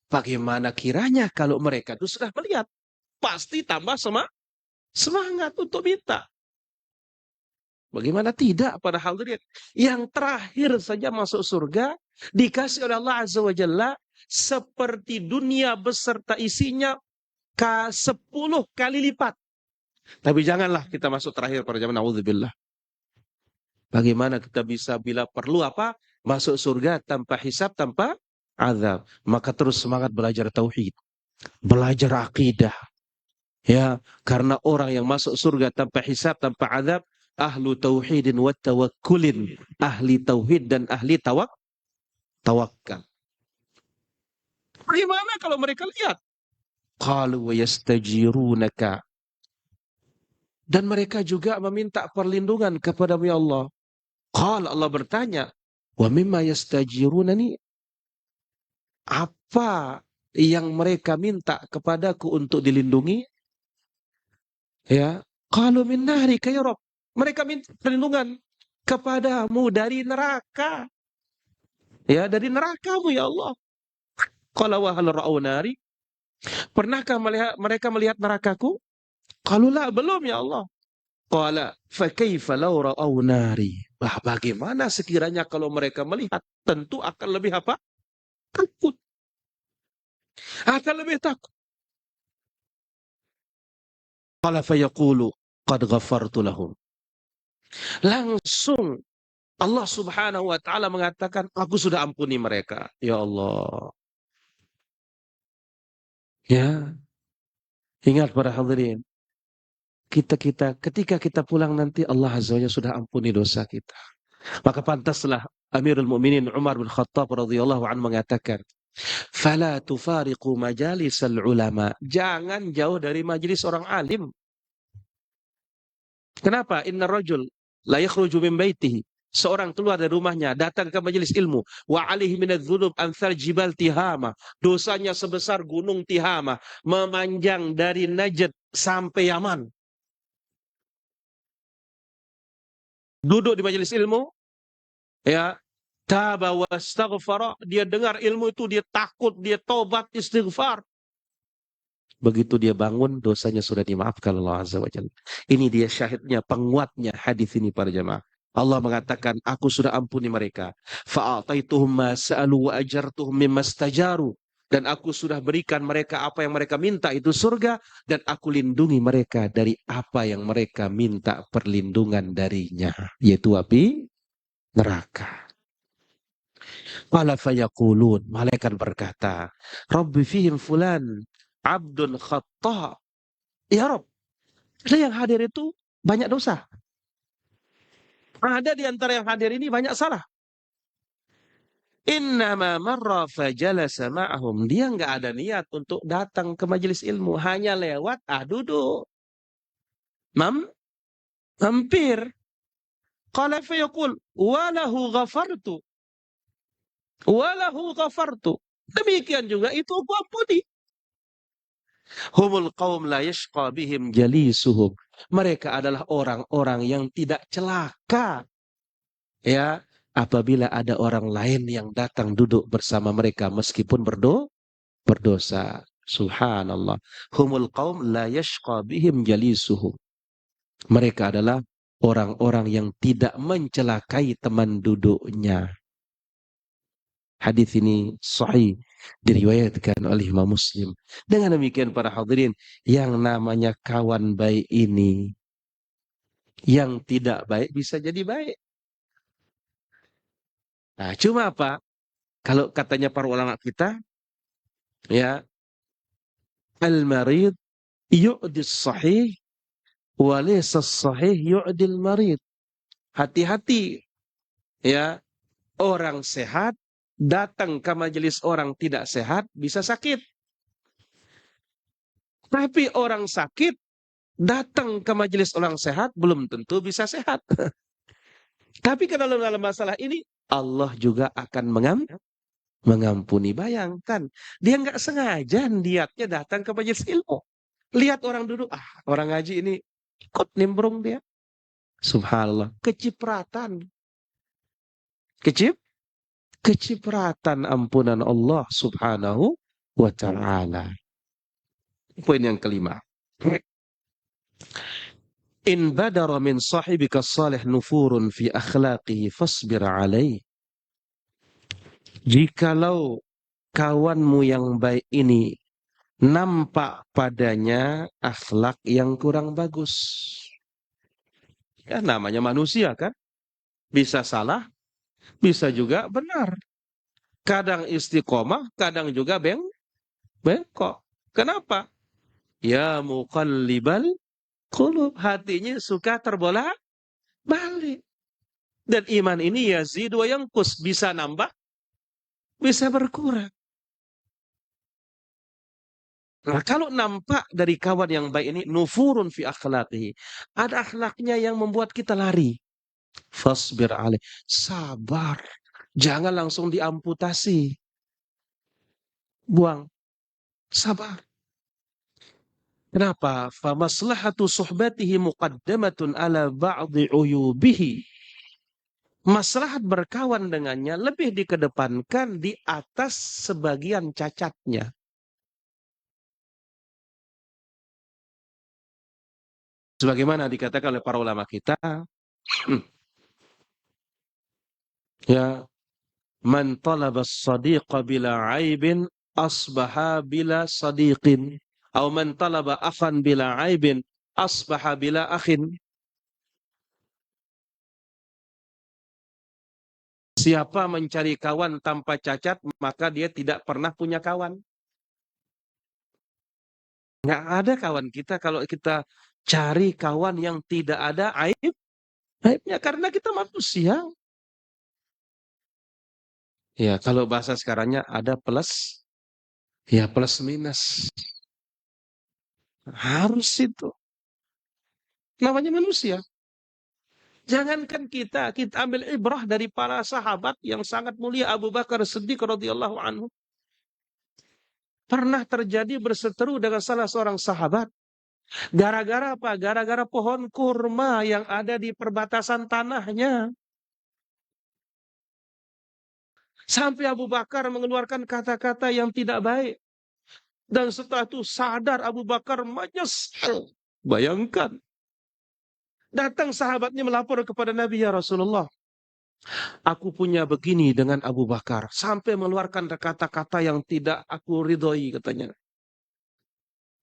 bagaimana kiranya kalau mereka itu sudah melihat? Pasti tambah semangat untuk minta. Bagaimana tidak para hadirin? Yang terakhir saja masuk surga, dikasih oleh Allah Azza wa Jalla seperti dunia beserta isinya ke-10 kali lipat. Tapi janganlah kita masuk terakhir para jamaah, naudzubillah. Bagaimana kita bisa bila perlu masuk surga tanpa hisab, tanpa azab. Maka terus semangat belajar tauhid, belajar akidah. Ya, karena orang yang masuk surga tanpa hisab, tanpa azab, ahlu tauhidin wa tawakkulin, ahli tauhid dan ahli tawakkal. Bagaimana kalau mereka lihat? Qalu wa yastajirunaka. Dan mereka juga meminta perlindungan kepada-Mu ya Allah. Qala, Allah bertanya, wa mimma yastajirunani? Apa yang mereka minta kepadaku untuk dilindungi? Ya, qalu min nahrika ya Rabb. Mereka minta perlindungan kepadamu dari neraka. Ya, dari neraka-Mu ya Allah. Qala wa hal ra'au nari? Pernahkah mereka melihat nerakaku? Qalu la, belum ya Allah. Qala fa kaifa law ra'au nari? Bagaimana sekiranya kalau mereka melihat? Tentu akan lebih takut. Akan lebih takut. Qala fa yaqulu qad ghafartu lahum. Langsung Allah Subhanahu wa taala mengatakan, aku sudah ampuni mereka. Ya Allah. Ya. Ingat para hadirin, ketika kita pulang nanti Allah Azza wa Jalla sudah ampuni dosa kita. Maka pantaslah Amirul Mukminin Umar bin Khattab radhiyallahu anhu mengatakan, "Fala tufariqu majalisal ulama." Jangan jauh dari majelis orang alim. Kenapa? Inna rajul la yakhruju min baitihi. Seorang keluar dari rumahnya, datang ke majelis ilmu. Wa alihi minadz-dzunub amsal jibal Tihama. Dosanya sebesar gunung Tihama, memanjang dari Najd sampai Yaman. Duduk di majelis ilmu, ya, taba wastaghfara, dia dengar ilmu itu, dia takut, dia tobat, istighfar. Begitu dia bangun, dosanya sudah dimaafkan Allah Azza wa Jalla. Ini dia syahidnya, penguatnya hadis ini para jemaah. Allah mengatakan, aku sudah ampuni mereka. Fa'ataituhum ma sa'alu wa ajartuhum mimma stajaru. Dan aku sudah berikan mereka apa yang mereka minta, itu surga. Dan aku lindungi mereka dari apa yang mereka minta perlindungan darinya, yaitu api neraka. Qala fayaqulun, malaikat berkata, Rabbi fihim fulan abdun khatta. Ya Rabb, ada yang hadir itu banyak dosa. Ada di antara yang hadir ini banyak salah. Innama marra fajalasa ma'ahum. Dia nggak ada niat untuk datang ke majelis ilmu, hanya lewat duduk. Mampir. Qala fayaqul walahu ghafartu. Walahu ghafartu. Demikian juga itu aku ampuni. Humul qaum la yashqa bihim jalisuhum. Mereka adalah orang-orang yang tidak celaka, ya, apabila ada orang lain yang datang duduk bersama mereka meskipun berdosa. Subhanallah. Humul qaum la yashqa bihim jalisuhum. Mereka adalah orang-orang yang tidak mencelakai teman duduknya. Hadis ini sahih, diriwayatkan oleh Imam Muslim. Dengan demikian para hadirin, yang namanya kawan baik ini, yang tidak baik bisa jadi baik. Nah, cuma apa? Kalau katanya para ulama kita, ya, al-marid yu'dis sahih wa laysa sahih yu'dil marid. Hati-hati, ya, orang sehat datang ke majelis orang tidak sehat bisa sakit. Tapi orang sakit datang ke majelis orang sehat belum tentu bisa sehat. Tapi kalau dalam masalah ini Allah juga akan mengampuni. Bayangkan, dia nggak sengaja niatnya datang ke majelis ilmu. Lihat orang duduk, orang ngaji ini ikut nimbrung dia. Subhanallah, kecipratan. Kecipratan ampunan Allah subhanahu wa ta'ala. Poin yang kelima. In badara min sahibika salih nufurun fi akhlaqihi fasbir alaih. Jikalau kawanmu yang baik ini nampak padanya akhlak yang kurang bagus. Ya namanya manusia kan. Bisa salah, bisa juga benar. Kadang istiqomah, kadang juga bengkok. Kenapa? Ya muqallibal qulub, hatinya suka terbolak-balik. Dan iman ini yazid wa yanqus, bisa nambah, bisa berkurang. Nah, kalau nampak dari kawan yang baik ini nufurun fi akhlaqihi, ada akhlaknya yang membuat kita lari. Fasbir alaih, sabar. Jangan langsung diamputasi. Buang. Sabar. Kenapa? Famaslahatu suhbatihi muqaddamatun ala ba'di uyubihi. Maslahat berkawan dengannya lebih dikedepankan di atas sebagian cacatnya. Sebagaimana dikatakan oleh para ulama kita, ya, man talaba as-sadiqa bila aibin asbaha bila sadiqin, atau man talaba akhan bila aibin asbaha bila akhin. Siapa mencari kawan tanpa cacat, maka dia tidak pernah punya kawan. Nggak ada kawan kita kalau kita cari kawan yang tidak ada aibnya, karena kita manusia. Ya, kalau bahasa sekarangnya ada plus, ya plus minus. Harus itu. Namanya manusia. Jangankan kita ambil ibrah dari para sahabat yang sangat mulia. Abu Bakar Siddiq radhiyallahu anhu pernah terjadi berseteru dengan salah seorang sahabat. Gara-gara apa? Gara-gara pohon kurma yang ada di perbatasan tanahnya. Sampai Abu Bakar mengeluarkan kata-kata yang tidak baik. Dan setelah itu sadar Abu Bakar menyesal. Bayangkan. Datang sahabatnya melapor kepada Nabi, ya Rasulullah, aku punya begini dengan Abu Bakar. Sampai mengeluarkan kata-kata yang tidak aku ridhoi, katanya.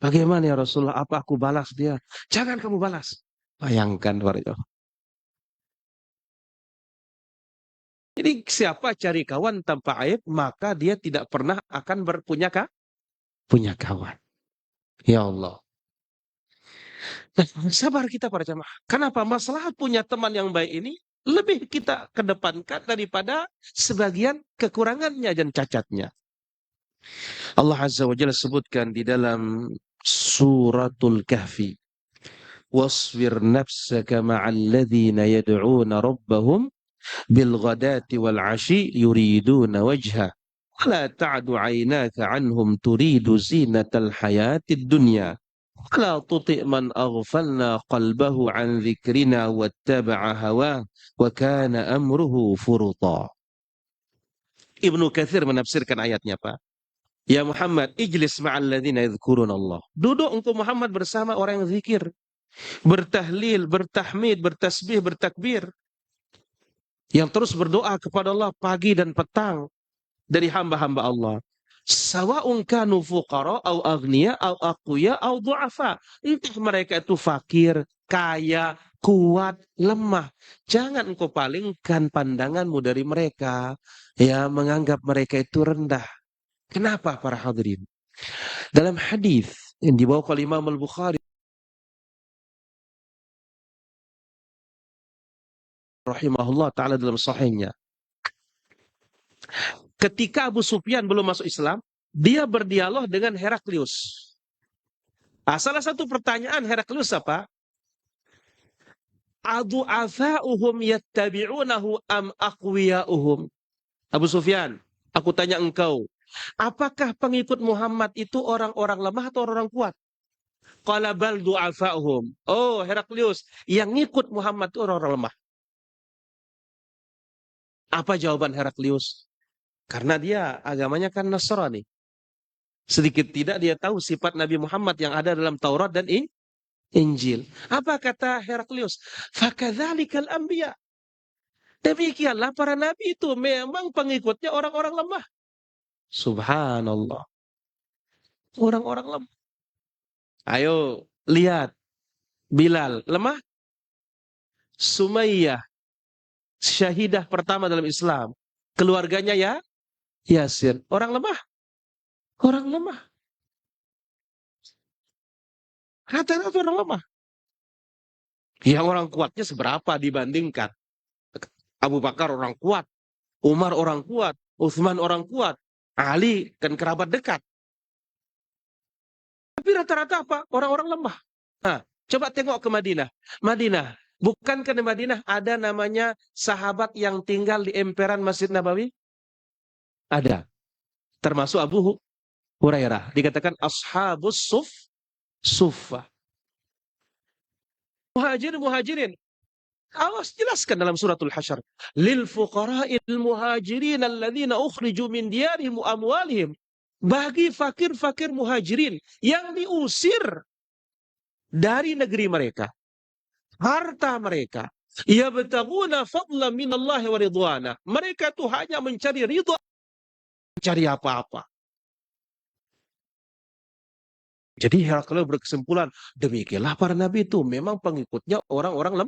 Bagaimana ya Rasulullah, apa aku balas dia? Jangan kamu balas. Bayangkan, warga. Jadi siapa cari kawan tanpa aib, maka dia tidak pernah akan punya kawan. Ya Allah. Nah, sabar kita para jamaah. Kenapa? Masalah punya teman yang baik ini lebih kita kedepankan daripada sebagian kekurangannya dan cacatnya. Allah Azza wa Jalla sebutkan di dalam suratul Kahfi, wasbir nafsaka ma'al ladzina yad'una rabbahum bil ghadati wal 'ashi yuriduna wajha wala ta'du 'ainaka 'anhum turidu zinatal hayatid dunya wala tuti' man aghfalna qalbahu 'an dzikrina wattaba'a hawa wa kana amruhu furuta. Ibnu Katsir menafsirkan ayatnya, Pak. Ya Muhammad, ijlis ma'al ladzina yadhkurun Allah. Duduk engkau Muhammad bersama orang yang zikir, bertahlil, bertahmid, bertasbih, bertakbir, yang terus berdoa kepada Allah pagi dan petang dari hamba-hamba Allah. Sawa'un kanu fuqara au aghniya au aqwiya au du'afa. Entah mereka itu fakir, kaya, kuat, lemah. Jangan engkau palingkan pandanganmu dari mereka, ya, menganggap mereka itu rendah. Kenapa para hadirin? Dalam hadis yang dibawa oleh Imam Al-Bukhari rahimahullah taala dalam sahihnya, ketika Abu Sufyan belum masuk Islam, dia berdialog dengan Heraklius. Salah satu pertanyaan Heraklius apa? Adu'afa'uhum yattabi'unahu am aqwiya'uhum? Abu Sufyan, aku tanya engkau, apakah pengikut Muhammad itu orang-orang lemah atau orang kuat? Qala bal du'afa'uhum. Oh, Heraklius, yang ngikut Muhammad itu orang-orang lemah. Apa jawaban Heraklius? Karena dia agamanya kan Nasrani. Sedikit tidak dia tahu sifat Nabi Muhammad yang ada dalam Taurat dan Injil. Apa kata Heraklius? Fakadzalikal anbiya. Demikianlah para nabi itu memang pengikutnya orang-orang lemah. Subhanallah. Orang-orang lemah. Ayo lihat Bilal lemah, Sumayyah syahidah pertama dalam Islam. Keluarganya ya Yasir. Orang lemah. Orang lemah. Rata-rata orang lemah. Yang orang kuatnya seberapa dibandingkan? Abu Bakar orang kuat, Umar orang kuat, Utsman orang kuat, Ali kan kerabat dekat. Tapi rata-rata apa? Orang-orang lemah. Nah, coba tengok ke Madinah. Madinah, bukankah di Madinah ada namanya sahabat yang tinggal di emperan Masjid Nabawi? Ada. Termasuk Abu Hurairah. Dikatakan ashabus suffah. Muhajirin. Allah jelaskan dalam suratul Hasyr. Lil fuqara'il muhajirin alladzina ukhriju min diyarihim wa amwalihim. Bagi fakir-fakir muhajirin yang diusir dari negeri mereka, harta mereka. Yabtaguna fadlan minallahi wa ridwana. Mereka tuh hanya mencari ridha, mencari apa-apa. Jadi Heraklius berkesimpulan, demikianlah para nabi itu memang pengikutnya orang-orang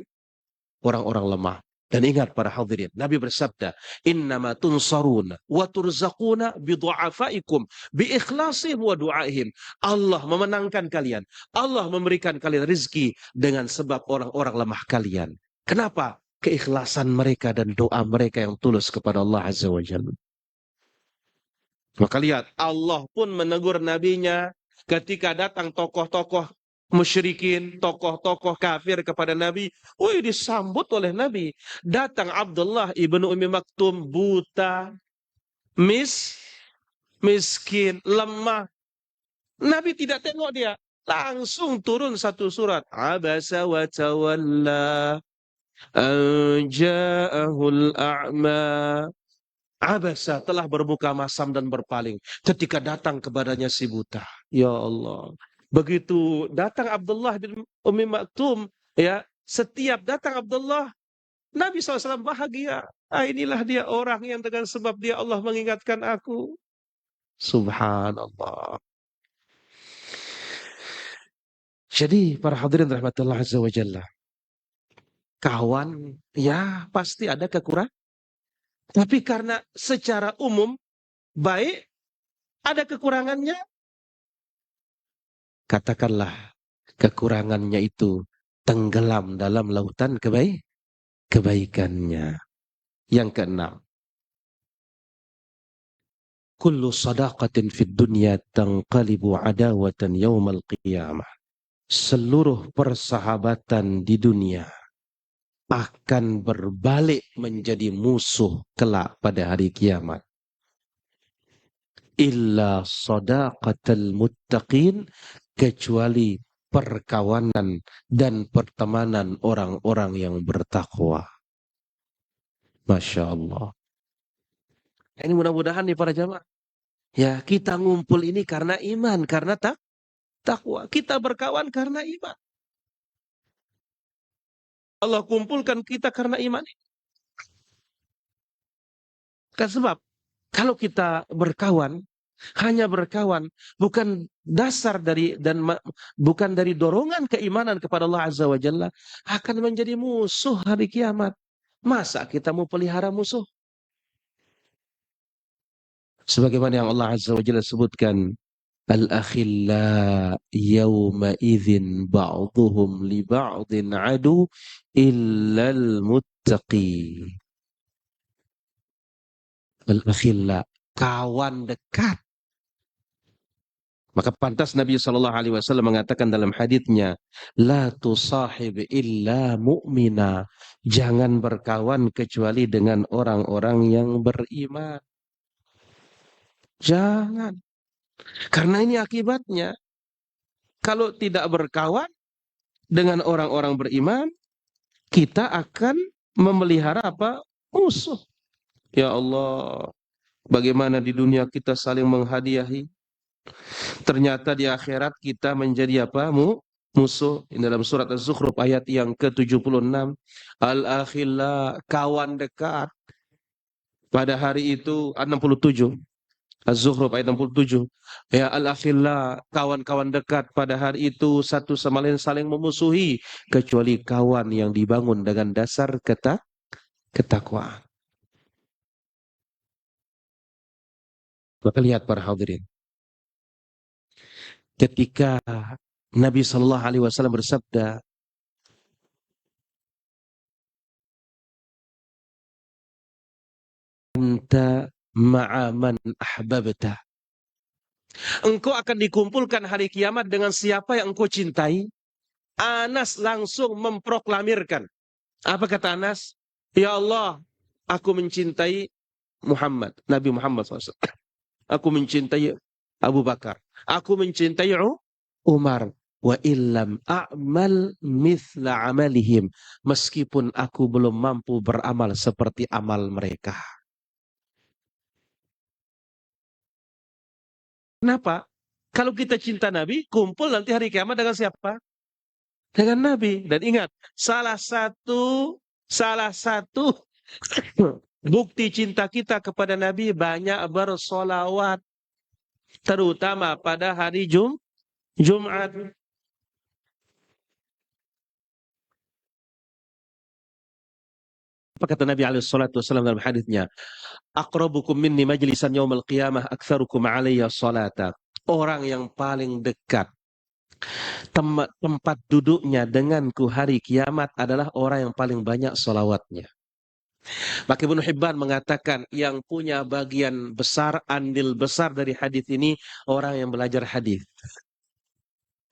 lemah. Dan ingat para hadirin, Nabi bersabda, "Innama tunsaruna wa turzaquna bi du'afaikum bi ikhlasihim wa du'aihim." Allah memenangkan kalian. Allah memberikan kalian rezeki dengan sebab orang-orang lemah kalian. Kenapa? Keikhlasan mereka dan doa mereka yang tulus kepada Allah Azza wa Jalla. Maka lihat, Allah pun menegur nabinya ketika datang tokoh-tokoh musyrikin, tokoh-tokoh kafir kepada Nabi. Wih, disambut oleh Nabi. Datang Abdullah ibnu Ummi Maktum, buta, miskin, lemah. Nabi tidak tengok dia. Langsung turun satu surat. Abasa wa tawalla an ja'ahul a'ma. Abasa telah berbuka masam dan berpaling ketika datang kepadanya si buta. Ya Allah. Begitu datang Abdullah bin Ummi Maktum, ya, setiap datang Abdullah, Nabi SAW bahagia. Inilah dia orang yang dengan sebab dia Allah mengingatkan aku. Subhanallah. Jadi para hadirin rahmatullah azza wa jalla, kawan ya pasti ada kekurangan. Tapi karena secara umum baik, ada kekurangannya, katakanlah kekurangannya itu tenggelam dalam lautan kebaikannya. Yang keenam, kullu sadaqatin fid dunya tanqalibu adawatan yaumal qiyamah. Seluruh persahabatan di dunia akan berbalik menjadi musuh kelak pada hari kiamat. Illa sadaqatal muttaqin, kecuali perkawanan dan pertemanan orang-orang yang bertakwa. Masya Allah. Ini mudah-mudahan nih para jamaah, ya, kita ngumpul ini karena iman, karena takwa. Kita berkawan karena iman. Allah kumpulkan kita karena iman. Kan sebab kalau kita berkawan Hanya berkawan, bukan dasar dari bukan dari dorongan keimanan kepada Allah Azza wa Jalla, akan menjadi musuh hari kiamat. Masa kita mau pelihara musuh? Sebagaimana yang Allah Azza wa Jalla sebutkan, al-akhilla yawma idzin ba'dhuhum li ba'dhin adu illal muttaqi. Al-akhilla, kawan dekat. Maka pantas Nabi Shallallahu Alaihi Wasallam mengatakan dalam haditsnya, la tusahib illa mu'mina. Jangan berkawan kecuali dengan orang-orang yang beriman. Jangan. Karena ini akibatnya. Kalau tidak berkawan dengan orang-orang beriman, kita akan memelihara apa? Musuh. Ya Allah, bagaimana di dunia kita saling menghadiahi. Ternyata di akhirat kita menjadi apa? Musuh. Ini dalam surat Az-Zukhruf ayat yang ke-76. Al-akhilla, kawan dekat. Pada hari itu 67. Az-Zukhruf ayat 67. Ya al-akhilla, kawan-kawan dekat pada hari itu satu sama lain saling memusuhi kecuali kawan yang dibangun dengan dasar ketakwaan. Maka lihat para hadirin. Ketika Nabi Shallallahu Alaihi Wasallam bersabda, "Anta ma'aman ahbabta." Engkau akan dikumpulkan hari kiamat dengan siapa yang engkau cintai. Anas langsung memproklamirkan. Apa kata Anas? Ya Allah, aku mencintai Muhammad, Nabi Muhammad SAW. Aku mencintai Abu Bakar. Aku mencintai Umar. Wa illam a'mal mithla amalihim. Meskipun aku belum mampu beramal seperti amal mereka. Kenapa? Kalau kita cinta Nabi, kumpul nanti hari kiamat dengan siapa? Dengan Nabi. Dan ingat, salah satu bukti cinta kita kepada Nabi banyak bersolawat. Terutama pada hari Jumat. Apa kata Nabi SAW dalam hadisnya? Aqrabukum minni majlisan yaumal qiyamah aktsarukum alayya salata. Orang yang paling dekat tempat duduknya denganku hari kiamat adalah orang yang paling banyak salawatnya. Maka Ibnu Hibban mengatakan yang punya bagian besar, andil besar dari hadis ini orang yang belajar hadis.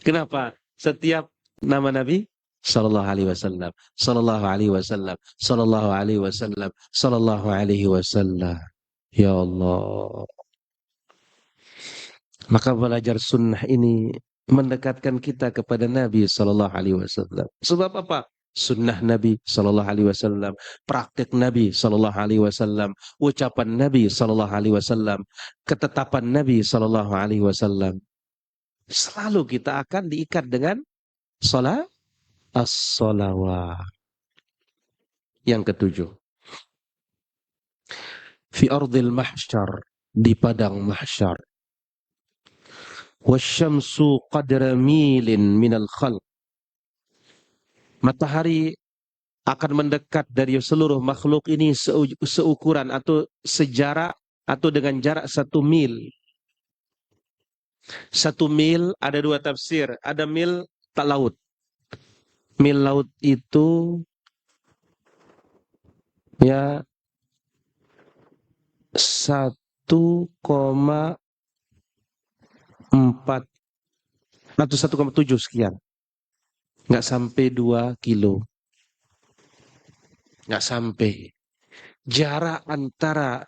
Kenapa? Setiap nama Nabi Sallallahu Alaihi Wasallam, Sallallahu Alaihi Wasallam, Sallallahu Alaihi Wasallam, Sallallahu Alaihi Wasallam. Ya Allah. Maka belajar sunnah ini mendekatkan kita kepada Nabi Sallallahu Alaihi Wasallam. Sebab apa? Sunnah Nabi Sallallahu Alaihi Wasallam, praktek Nabi Sallallahu Alaihi Wasallam, ucapan Nabi Sallallahu Alaihi Wasallam, ketetapan Nabi Sallallahu Alaihi Wasallam. Selalu kita akan diikat dengan salat as-salawat. Yang ketujuh, fi ardil mahsyar, di padang mahsyar. Wasyamsu qadra milin minal khalq. Matahari akan mendekat dari seluruh makhluk ini seukuran atau sejarak atau dengan jarak 1 mil. 1 mil ada 2 tafsir. Ada mil tak laut. Mil laut itu ya 1,4 atau 1,7 sekian. Nggak sampai 2 kilo. Nggak sampai. Jarak antara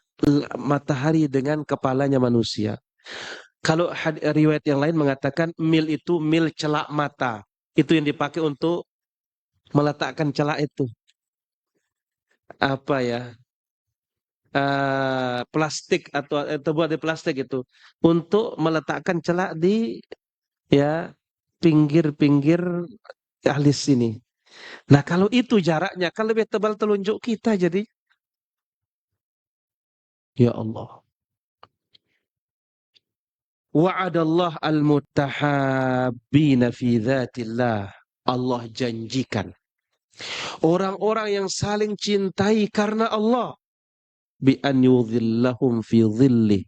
matahari dengan kepalanya manusia. Kalau riwayat yang lain mengatakan mil itu mil celak mata. Itu yang dipakai untuk meletakkan celak itu. Apa ya? Plastik atau terbuat dari plastik itu. Untuk meletakkan celak di ya pinggir-pinggir alis sini. Nah kalau itu jaraknya, kan lebih tebal telunjuk kita jadi. Ya Allah. Wa'adallah al-muttahabbina fi dzatillah. Allah janjikan orang-orang yang saling cintai karena Allah, bi an yudhillahum fi dhillih.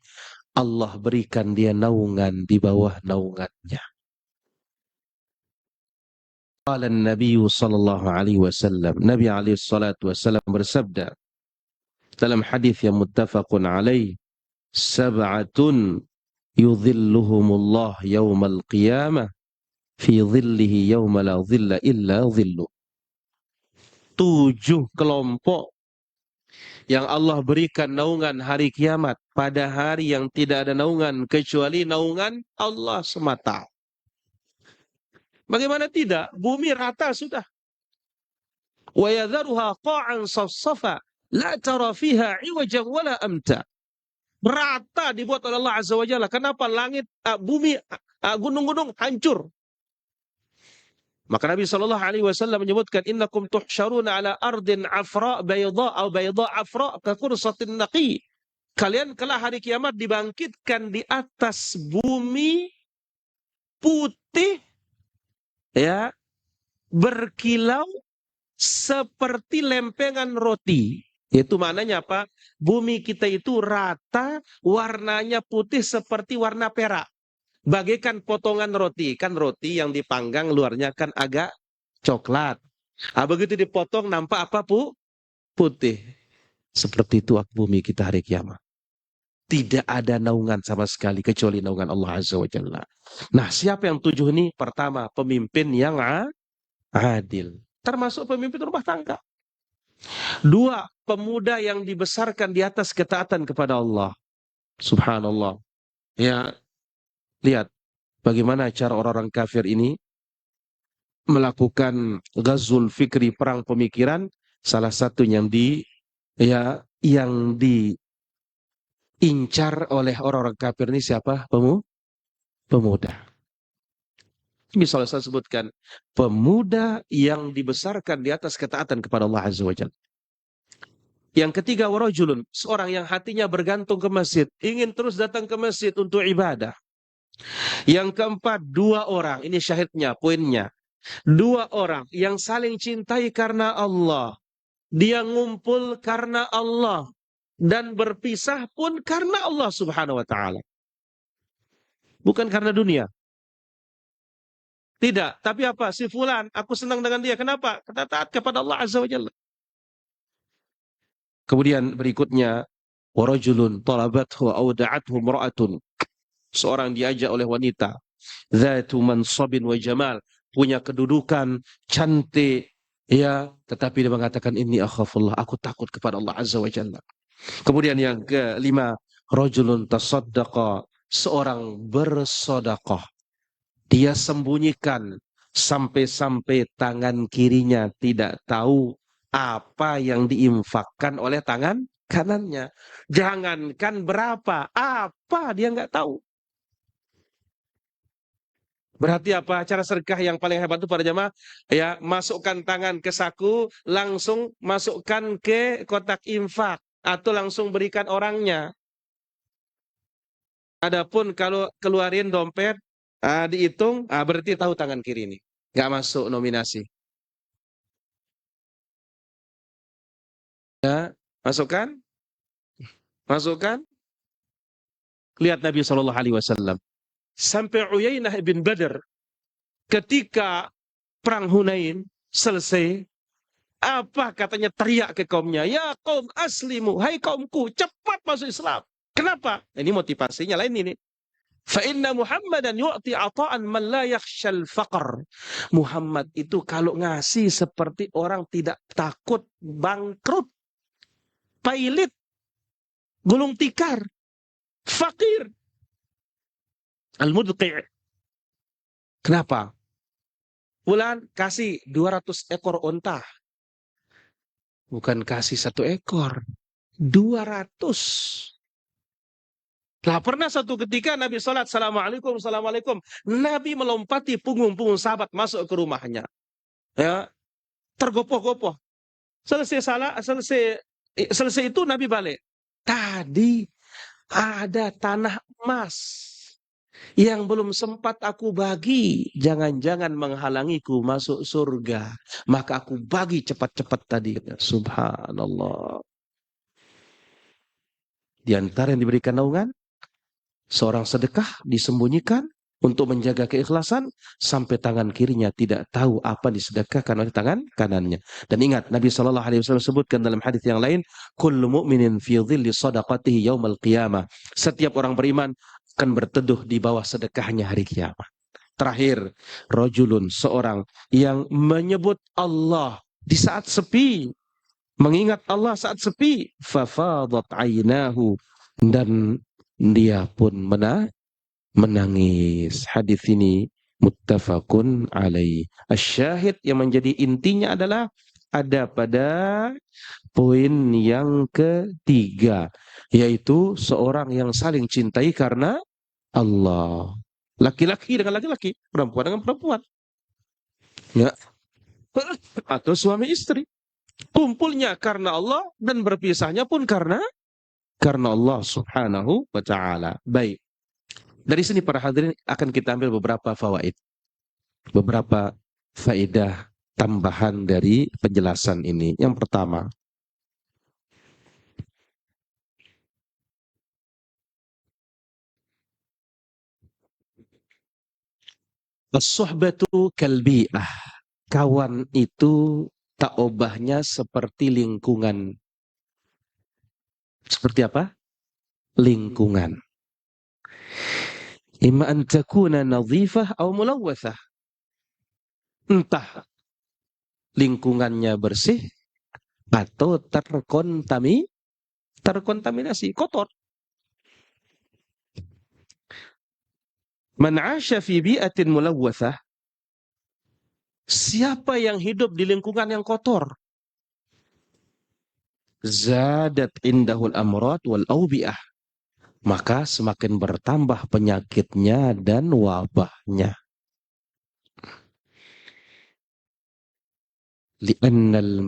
Allah berikan dia naungan di bawah naungannya. Qala Nabi sallallahu alaihi wasallam, Nabi alaihi salatu wasallam bersabda dalam hadis yang muttafaqun alaih, sab'atun yudhilluhumullah yaumal qiyamah fi dhillihi yauma la dhilla illa dhillu. 7 kelompok yang Allah berikan naungan hari kiamat, pada hari yang tidak ada naungan kecuali naungan Allah semata. Bagaimana tidak? Bumi rata sudah. Wa yadharuha qa'an safsafa la tara fiha 'iwajan wala amta. Rata dibuat oleh Allah Azza wa Jalla. Kenapa? Langit, bumi, gunung-gunung hancur. Maka Nabi sallallahu alaihi wasallam menyebutkan, innakum tuhsyaruna ala ardin afra bayda atau bayda afra ka qursatin naqi. Kalian kelak hari kiamat dibangkitkan di atas bumi putih, ya, berkilau seperti lempengan roti. Itu maknanya apa? Bumi kita itu rata, warnanya putih seperti warna perak. Bagaikan potongan roti. Kan roti yang dipanggang luarnya kan agak coklat. Begitu dipotong nampak apa, putih. Seperti itu bumi kita hari kiamat. Tidak ada naungan sama sekali kecuali naungan Allah Azza wa Jalla. Nah, siapa yang 7 ini? Pertama, pemimpin yang adil. Termasuk pemimpin rumah tangga. 2, pemuda yang dibesarkan di atas ketaatan kepada Allah. Subhanallah. Ya, lihat bagaimana cara orang-orang kafir ini melakukan ghazul fikri, perang pemikiran. Salah satu yang diincar oleh orang-orang kafir ini siapa? Pemuda. Misalnya saya sebutkan, pemuda yang dibesarkan di atas ketaatan kepada Allah Azza wa Jalla. Yang ketiga, warajulun, seorang yang hatinya bergantung ke masjid, ingin terus datang ke masjid untuk ibadah. Yang keempat, 2 orang, ini syahidnya, poinnya. 2 orang yang saling cintai karena Allah. Dia ngumpul karena Allah dan berpisah pun karena Allah Subhanahu wa taala. Bukan karena dunia. Tidak, tapi apa? Si fulan, aku senang dengan dia. Kenapa? Karena taat kepada Allah Azza wa Jalla. Kemudian berikutnya, warajulun talabathu aw da'athu imra'atun. Seorang diajak oleh wanita, dzatu mansabin wa jamal, punya kedudukan, cantik, ya, tetapi dia mengatakan inni akhafullah, aku takut kepada Allah Azza wa Jalla. Kemudian yang kelima, rajulun tasaddaqa, seorang bersedekah. Dia sembunyikan sampai-sampai tangan kirinya tidak tahu apa yang diinfakkan oleh tangan kanannya. Jangankan berapa, apa dia nggak tahu. Berarti apa? Cara sedekah yang paling hebat itu para jamaah, ya, masukkan tangan ke saku, langsung masukkan ke kotak infak atau langsung berikan orangnya. Adapun kalau keluarin dompet, dihitung, berarti tahu tangan kiri ini. Nggak masuk nominasi. Ya, masukkan. Masukkan. Lihat Nabi SAW. Sampai Uyainah bin Badr, ketika perang Hunain selesai, apa katanya, teriak ke kaumnya, ya kaum aslimu, hai kaumku, cepat masuk Islam. Kenapa? Ini motivasinya lain ini. Fa inna Muhammadan yu'ti ata'an man la yakhshal faqr. Muhammad itu kalau ngasih seperti orang tidak takut bangkrut, pailit, gulung tikar, fakir. Al-mudqi'. Kenapa? Bulan kasih 200 ekor onta. Bukan kasih 1 ekor. 200. Nah, pernah satu ketika Nabi sholat, Assalamualaikum, Assalamualaikum. Nabi melompati punggung-punggung sahabat masuk ke rumahnya. Ya, tergopoh-gopoh. Selesai itu Nabi balik. Tadi ada tanah emas Yang belum sempat aku bagi, jangan-jangan menghalangiku masuk surga. Maka aku bagi cepat-cepat tadi. Subhanallah. Di antara yang diberikan naungan, seorang sedekah disembunyikan untuk menjaga keikhlasan sampai tangan kirinya tidak tahu apa disedekahkan oleh tangan kanannya. Dan ingat, Nabi SAW sebutkan dalam hadis yang lain, kullu mu'minin fi dhilli sadaqatihi yaumal qiyamah. Setiap orang beriman akan berteduh di bawah sedekahnya hari kiamat. Terakhir, rojulun, seorang yang menyebut Allah di saat sepi, mengingat Allah saat sepi, fafadat ainahu, dan dia pun menangis. Hadis ini muttafaqun alaih. Asyahid yang menjadi intinya adalah ada pada poin yang ketiga, yaitu seorang yang saling cintai karena Allah. Laki-laki dengan laki-laki, perempuan dengan perempuan. Ya. Atau suami istri. Kumpulnya karena Allah dan berpisahnya pun karena Allah Subhanahu wa taala. Baik. Dari sini para hadirin akan kita ambil beberapa fawaid, beberapa faedah tambahan dari penjelasan ini. Yang pertama, as-suhbatu kalbi'ah. Kawan itu tak obahnya seperti lingkungan. Seperti apa? Lingkungan. Imma an takuna nadhifah atau mulawwathah. Entah lingkungannya bersih atau terkontaminasi, kotor. Man 'asha fi bi'atin mulawwathah, siapa yang hidup di lingkungan yang kotor, zadat indahul amrad wal awbi'ah, maka semakin bertambah penyakitnya dan wabahnya. Li'annal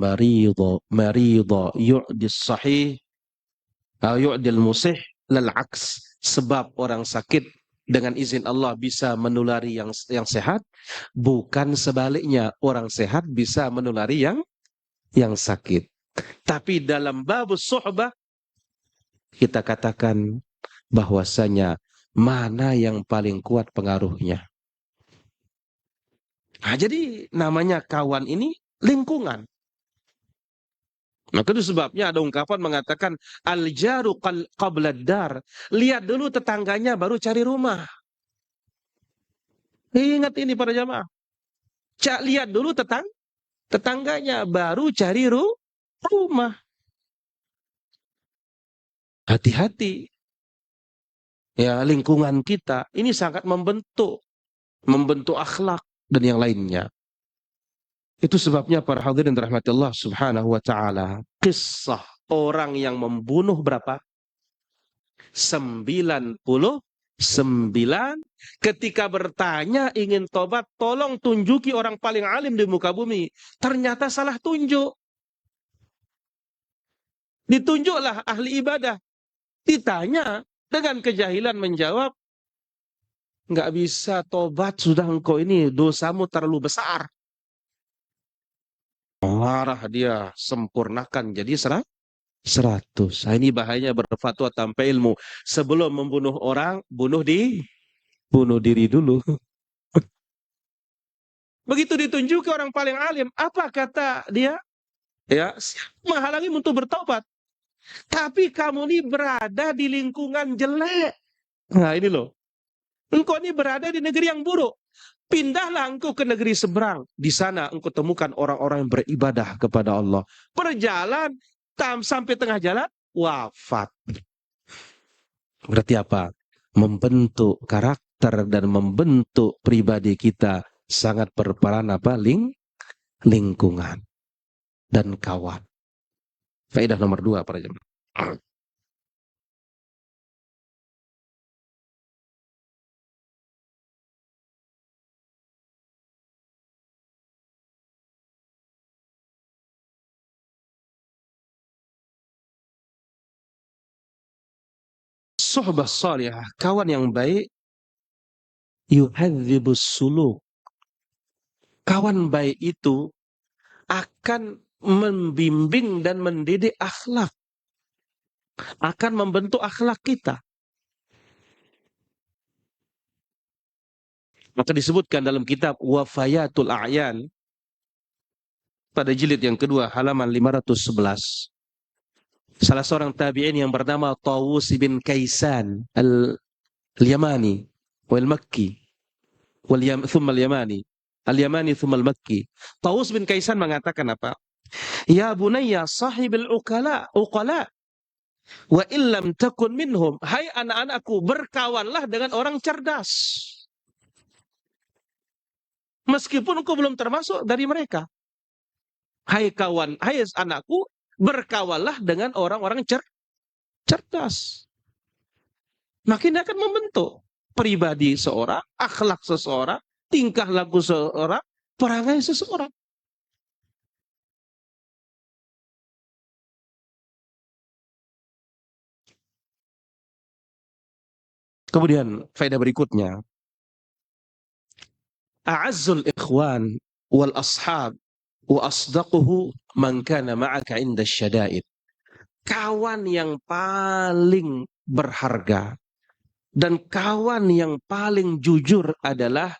marida yu'dis sahih atau yu'dil musih lal aks. Sebab orang sakit dengan izin Allah bisa menulari yang sehat, bukan sebaliknya, orang sehat bisa menulari yang sakit. Tapi dalam bab suhbah kita katakan bahwasanya mana yang paling kuat pengaruhnya. Nah, jadi namanya kawan ini lingkungan. Maka itu sebabnya ada ungkapan mengatakan al-jaru qabla dar. Lihat dulu tetangganya baru cari rumah. Ingat ini para jamaah. Lihat dulu tetangganya baru cari rumah. Hati-hati. Ya, lingkungan kita ini sangat membentuk akhlak dan yang lainnya. Itu sebabnya para hadirin rahmati Allah Subhanahu wa taala, kisah orang yang membunuh berapa? 99 ketika bertanya ingin tobat, tolong tunjuki orang paling alim di muka bumi. Ternyata salah tunjuk. Ditunjuklah ahli ibadah. Ditanya dengan kejahilan menjawab, nggak bisa tobat, sudah engkau ini dosamu terlalu besar. Marah dia, sempurnakan jadi 100. Nah, ini bahayanya berfatwa tanpa ilmu. Sebelum membunuh orang, bunuh diri dulu. Begitu ditunjuk ke orang paling alim, apa kata dia? Ya, siapa menghalangi untuk bertobat? Tapi kamu ini berada di lingkungan jelek. Nah, ini loh. Engkau ini berada di negeri yang buruk. Pindahlah engkau ke negeri seberang. Di sana engkau temukan orang-orang yang beribadah kepada Allah. Berjalan sampai tengah jalan, wafat. Berarti apa? Membentuk karakter dan membentuk pribadi kita sangat berperan apa? Lingkungan dan kawan. Faedah nomor 2 para jemaah. Suhbah salihah, kawan yang baik yuhadzibus suluk. Kawan baik itu akan membimbing dan mendidik akhlak, akan membentuk akhlak kita. Maka disebutkan dalam kitab Wafayatul A'yan pada jilid yang kedua halaman 511. Salah seorang tabi'in yang bernama Tawus bin Kaisan al-Yamani wal-Makki thumma al-Yamani. Al-Yamani thumma al-Makki. Tawus bin Kaisan mengatakan apa? Ya bunayya sahibil uqala wa illam takun minhum. Hai anak-anakku, berkawanlah dengan orang cerdas. Meskipun engkau belum termasuk dari mereka. Hai kawan, hai anakku, berkawanlah dengan orang-orang cerdas. Makin akan membentuk pribadi seorang, akhlak seseorang, tingkah laku seseorang, perangai seseorang. Kemudian faedah berikutnya, a'azzul ikhwan wal ashab wa asdaquhu man kana ma'aka inda syada'id. Kawan yang paling berharga dan kawan yang paling jujur adalah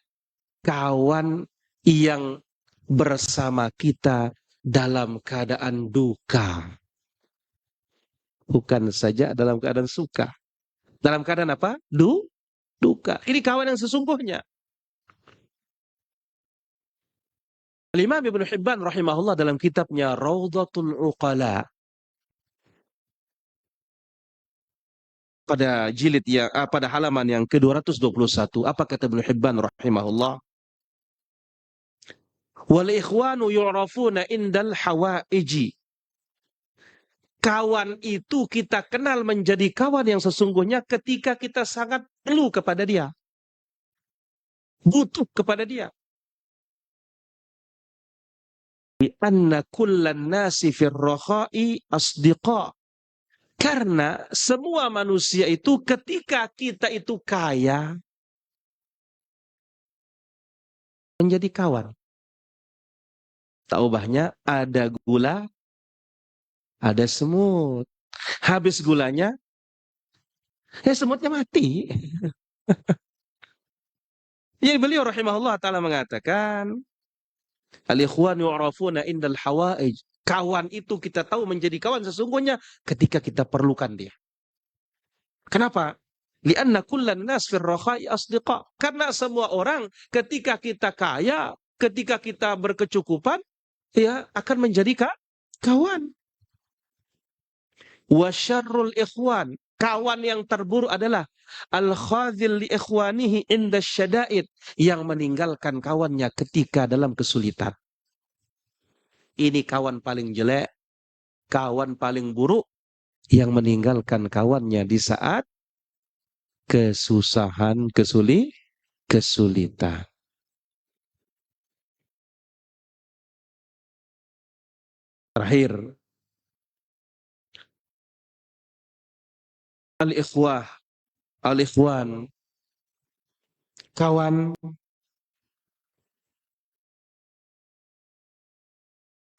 kawan yang bersama kita dalam keadaan duka. Bukan saja dalam keadaan suka. Dalam keadaan apa? Duka. Ini kawan yang sesungguhnya. Imam Ibnu Hibban rahimahullah dalam kitabnya Raudhatul Uqala pada jilid yang pada halaman yang ke-221, apa kata Ibnu Hibban rahimahullah? Wal ikhwanu yu'rafuna indal hawaiji. Kawan itu kita kenal menjadi kawan yang sesungguhnya ketika kita sangat perlu kepada dia. Butuh kepada dia. Anna kullan nasi fir rakha'i asdiqa. Karena semua manusia itu ketika kita itu kaya menjadi kawan. Taubahnya ada gula, ada semut. Habis gulanya, semutnya mati. Jadi beliau rahimahullah ta'ala mengatakan, al-ikhwan yu'rafuna indal hawaij. Kawan itu kita tahu menjadi kawan sesungguhnya ketika kita perlukan dia. Kenapa? Lianna kullan nas fir rakhai asdiqa. Karena semua orang ketika kita kaya, ketika kita berkecukupan, ya akan menjadi kawan. Wa syarrul ikhwan. Kawan yang terburuk adalah al-khadhil li ikhwanihi inda syada'id. Yang meninggalkan kawannya ketika dalam kesulitan. Ini kawan paling jelek, kawan paling buruk yang meninggalkan kawannya di saat kesusahan, kesulitan. Terakhir, al-ikhwan, kawan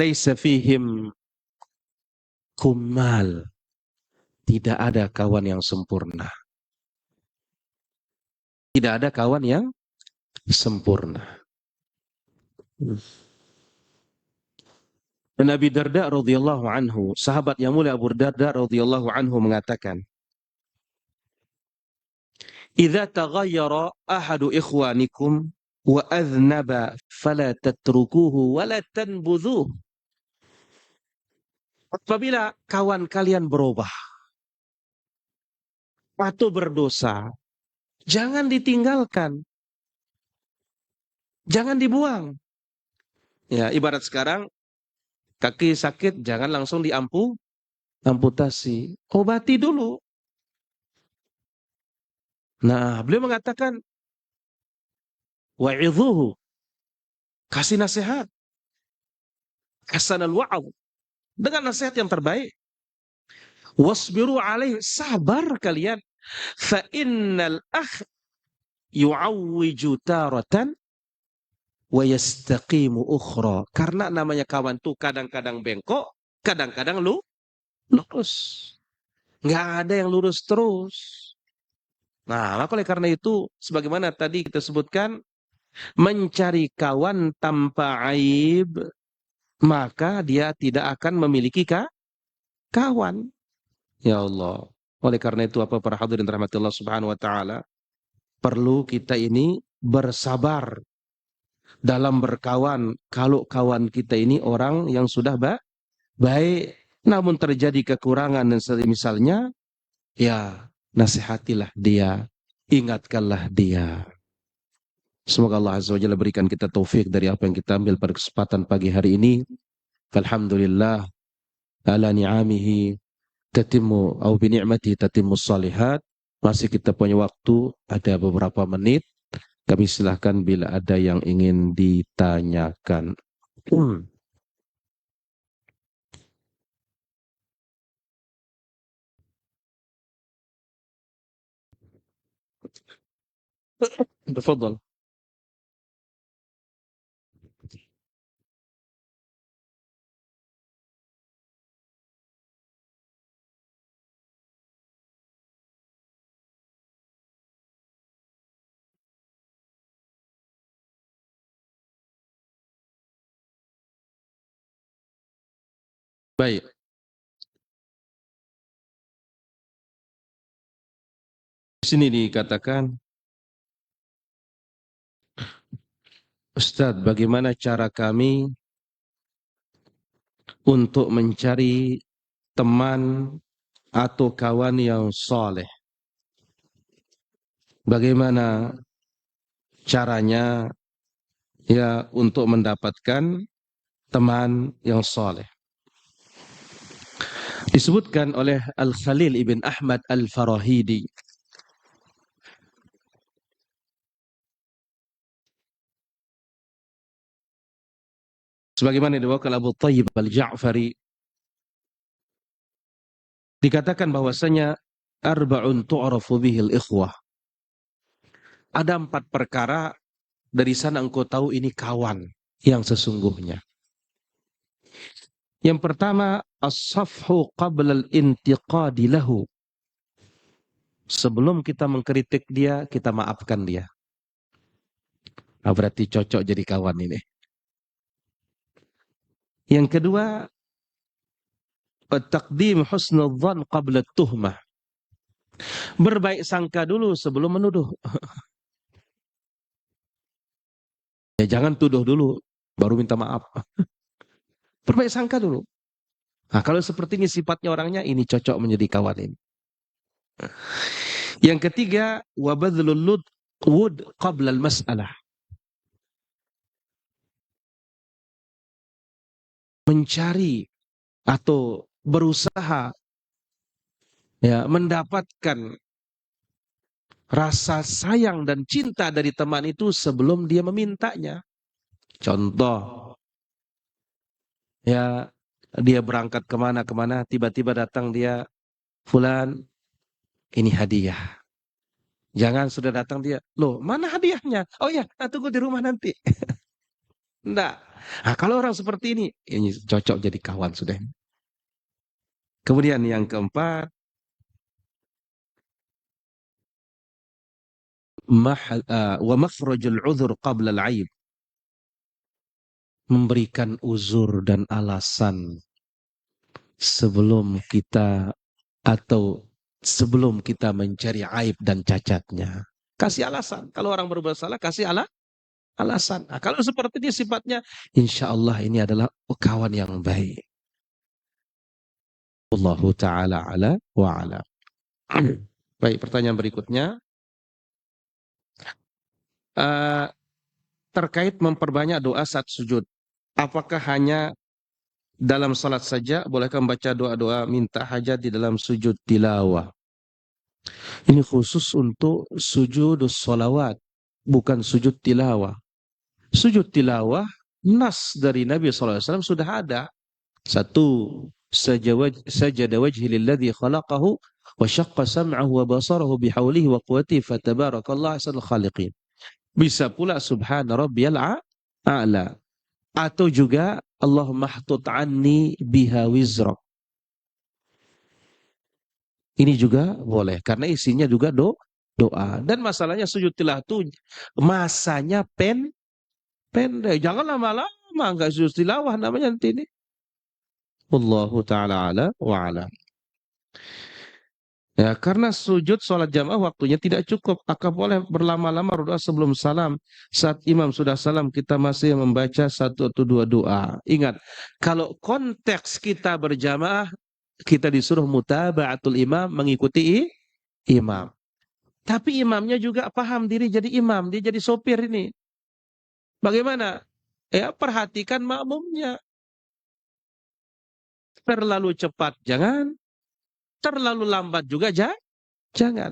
laisa fihim kumal. Tidak ada kawan yang sempurna. Tidak ada kawan yang sempurna. Dan Abu Darda radhiyallahu anhu, sahabat yang mulia Abu Darda radhiyallahu anhu mengatakan, "Idza taghayyara ahadu ikhwanikum wa adhnaba fala tatrukuhu wa la tanbudhuh." Apabila kawan kalian berubah atau berdosa, jangan ditinggalkan. Jangan dibuang. Ya, ibarat sekarang kaki sakit jangan langsung amputasi. Obati dulu. Nah, beliau mengatakan wa'idhuhu. Kasih nasihat. Hasanal wa'ad. Dengan nasihat yang terbaik. Wasbiru alaih. Sabar kalian. Fa innal akh yu'awwiju taratan wa yastaqimu ukhra. Karena namanya kawan tuh kadang-kadang bengkok, kadang-kadang lurus. Nggak ada yang lurus terus. Nah, maka oleh karena itu, sebagaimana tadi kita sebutkan, mencari kawan tanpa aib, maka dia tidak akan memiliki kawan. Ya Allah. Oleh karena itu, apa para hadirin rahmati Allah Subhanahu wa taala, perlu kita ini bersabar dalam berkawan kalau kawan kita ini orang yang sudah baik, namun terjadi kekurangan dan misalnya, ya nasihatilah dia, ingatkanlah dia. Semoga Allah Azza wa Jalla berikan kita taufik dari apa yang kita ambil pada kesempatan pagi hari ini. Alhamdulillah ala ni'amihi tatimmu au bi ni'matihi tatimmu shalihat. Masih kita punya waktu, ada beberapa menit. Kami silahkan bila ada yang ingin ditanyakan. Tafadhal. Baik, di sini dikatakan, Ustadz, bagaimana cara kami untuk mencari teman atau kawan yang soleh? Bagaimana caranya ya untuk mendapatkan teman yang soleh? Disebutkan oleh Al-Khalil ibn Ahmad Al-Farahidi. Sebagaimana diwakil Abu Tayyib Al-Ja'fari, dikatakan bahwasanya arba'un tu'rafu bihil ikhwah. Ada 4 perkara dari sana engkau tahu ini kawan yang sesungguhnya. Yang pertama, as-safhu qabla al-intiqadi lahu. Sebelum kita mengkritik dia, kita maafkan dia. Nah, berarti cocok jadi kawan ini. Yang kedua, taqdim husnul dhan qabla tuhmah. Berbaik sangka dulu sebelum menuduh. Ya jangan tuduh dulu, baru minta maaf. Berbaik sangka dulu. Nah, kalau seperti ini sifatnya orangnya, ini cocok menjadi kawan ini. Yang ketiga, wa badlul wud qabla al-mas'alah. Mencari atau berusaha ya mendapatkan rasa sayang dan cinta dari teman itu sebelum dia memintanya. Contoh, ya dia berangkat kemana-kemana, tiba-tiba datang dia, Fulan, ini hadiah. Jangan sudah datang dia, loh mana hadiahnya? Oh ya, tunggu di rumah nanti. Enggak. Nah, kalau orang seperti ini cocok jadi kawan sudah. Kemudian yang keempat, wa makhrajul udhur qabla al-aib. Memberikan uzur dan alasan sebelum kita atau sebelum kita mencari aib dan cacatnya. Kasih alasan. Kalau orang berbuat salah, kasih alasan. Nah, kalau seperti ini sifatnya, insya Allah ini adalah kawan yang baik. Allahu ta'ala ala wa ala. Baik, pertanyaan berikutnya. Terkait memperbanyak doa saat sujud. Apakah hanya dalam salat saja? Bolehkah membaca doa-doa minta hajat di dalam sujud tilawah? Ini khusus untuk sujud salawat, bukan sujud tilawah. Sujud tilawah, nas dari Nabi SAW sudah ada. Satu, sajada wajhi lilladzi khalaqahu wa syaqqa sam'ahu wa basarahu bihaulihi wa quwwatihi fatabarakallahu ahsanul khaliqin. Bisa pula subhana rabbiyal a'la. Atau juga Allahumma htut anni biha wizra. Ini juga boleh karena isinya juga doa. Dan masalahnya sujud tilawah itu masanya pendek. Jangan lama-lama enggak sujud tilawah namanya nanti ini. Wallahu taala ala wa ala. Ya, karena sujud sholat jamaah waktunya tidak cukup. Maka boleh berlama-lama berdoa sebelum salam. Saat imam sudah salam, kita masih membaca satu atau dua doa. Ingat, kalau konteks kita berjamaah, kita disuruh mutaba'atul imam, mengikuti imam. Tapi imamnya juga paham diri jadi imam, dia jadi sopir ini. Bagaimana? Ya, perhatikan makmumnya. Terlalu cepat jangan, terlalu lambat juga jangan.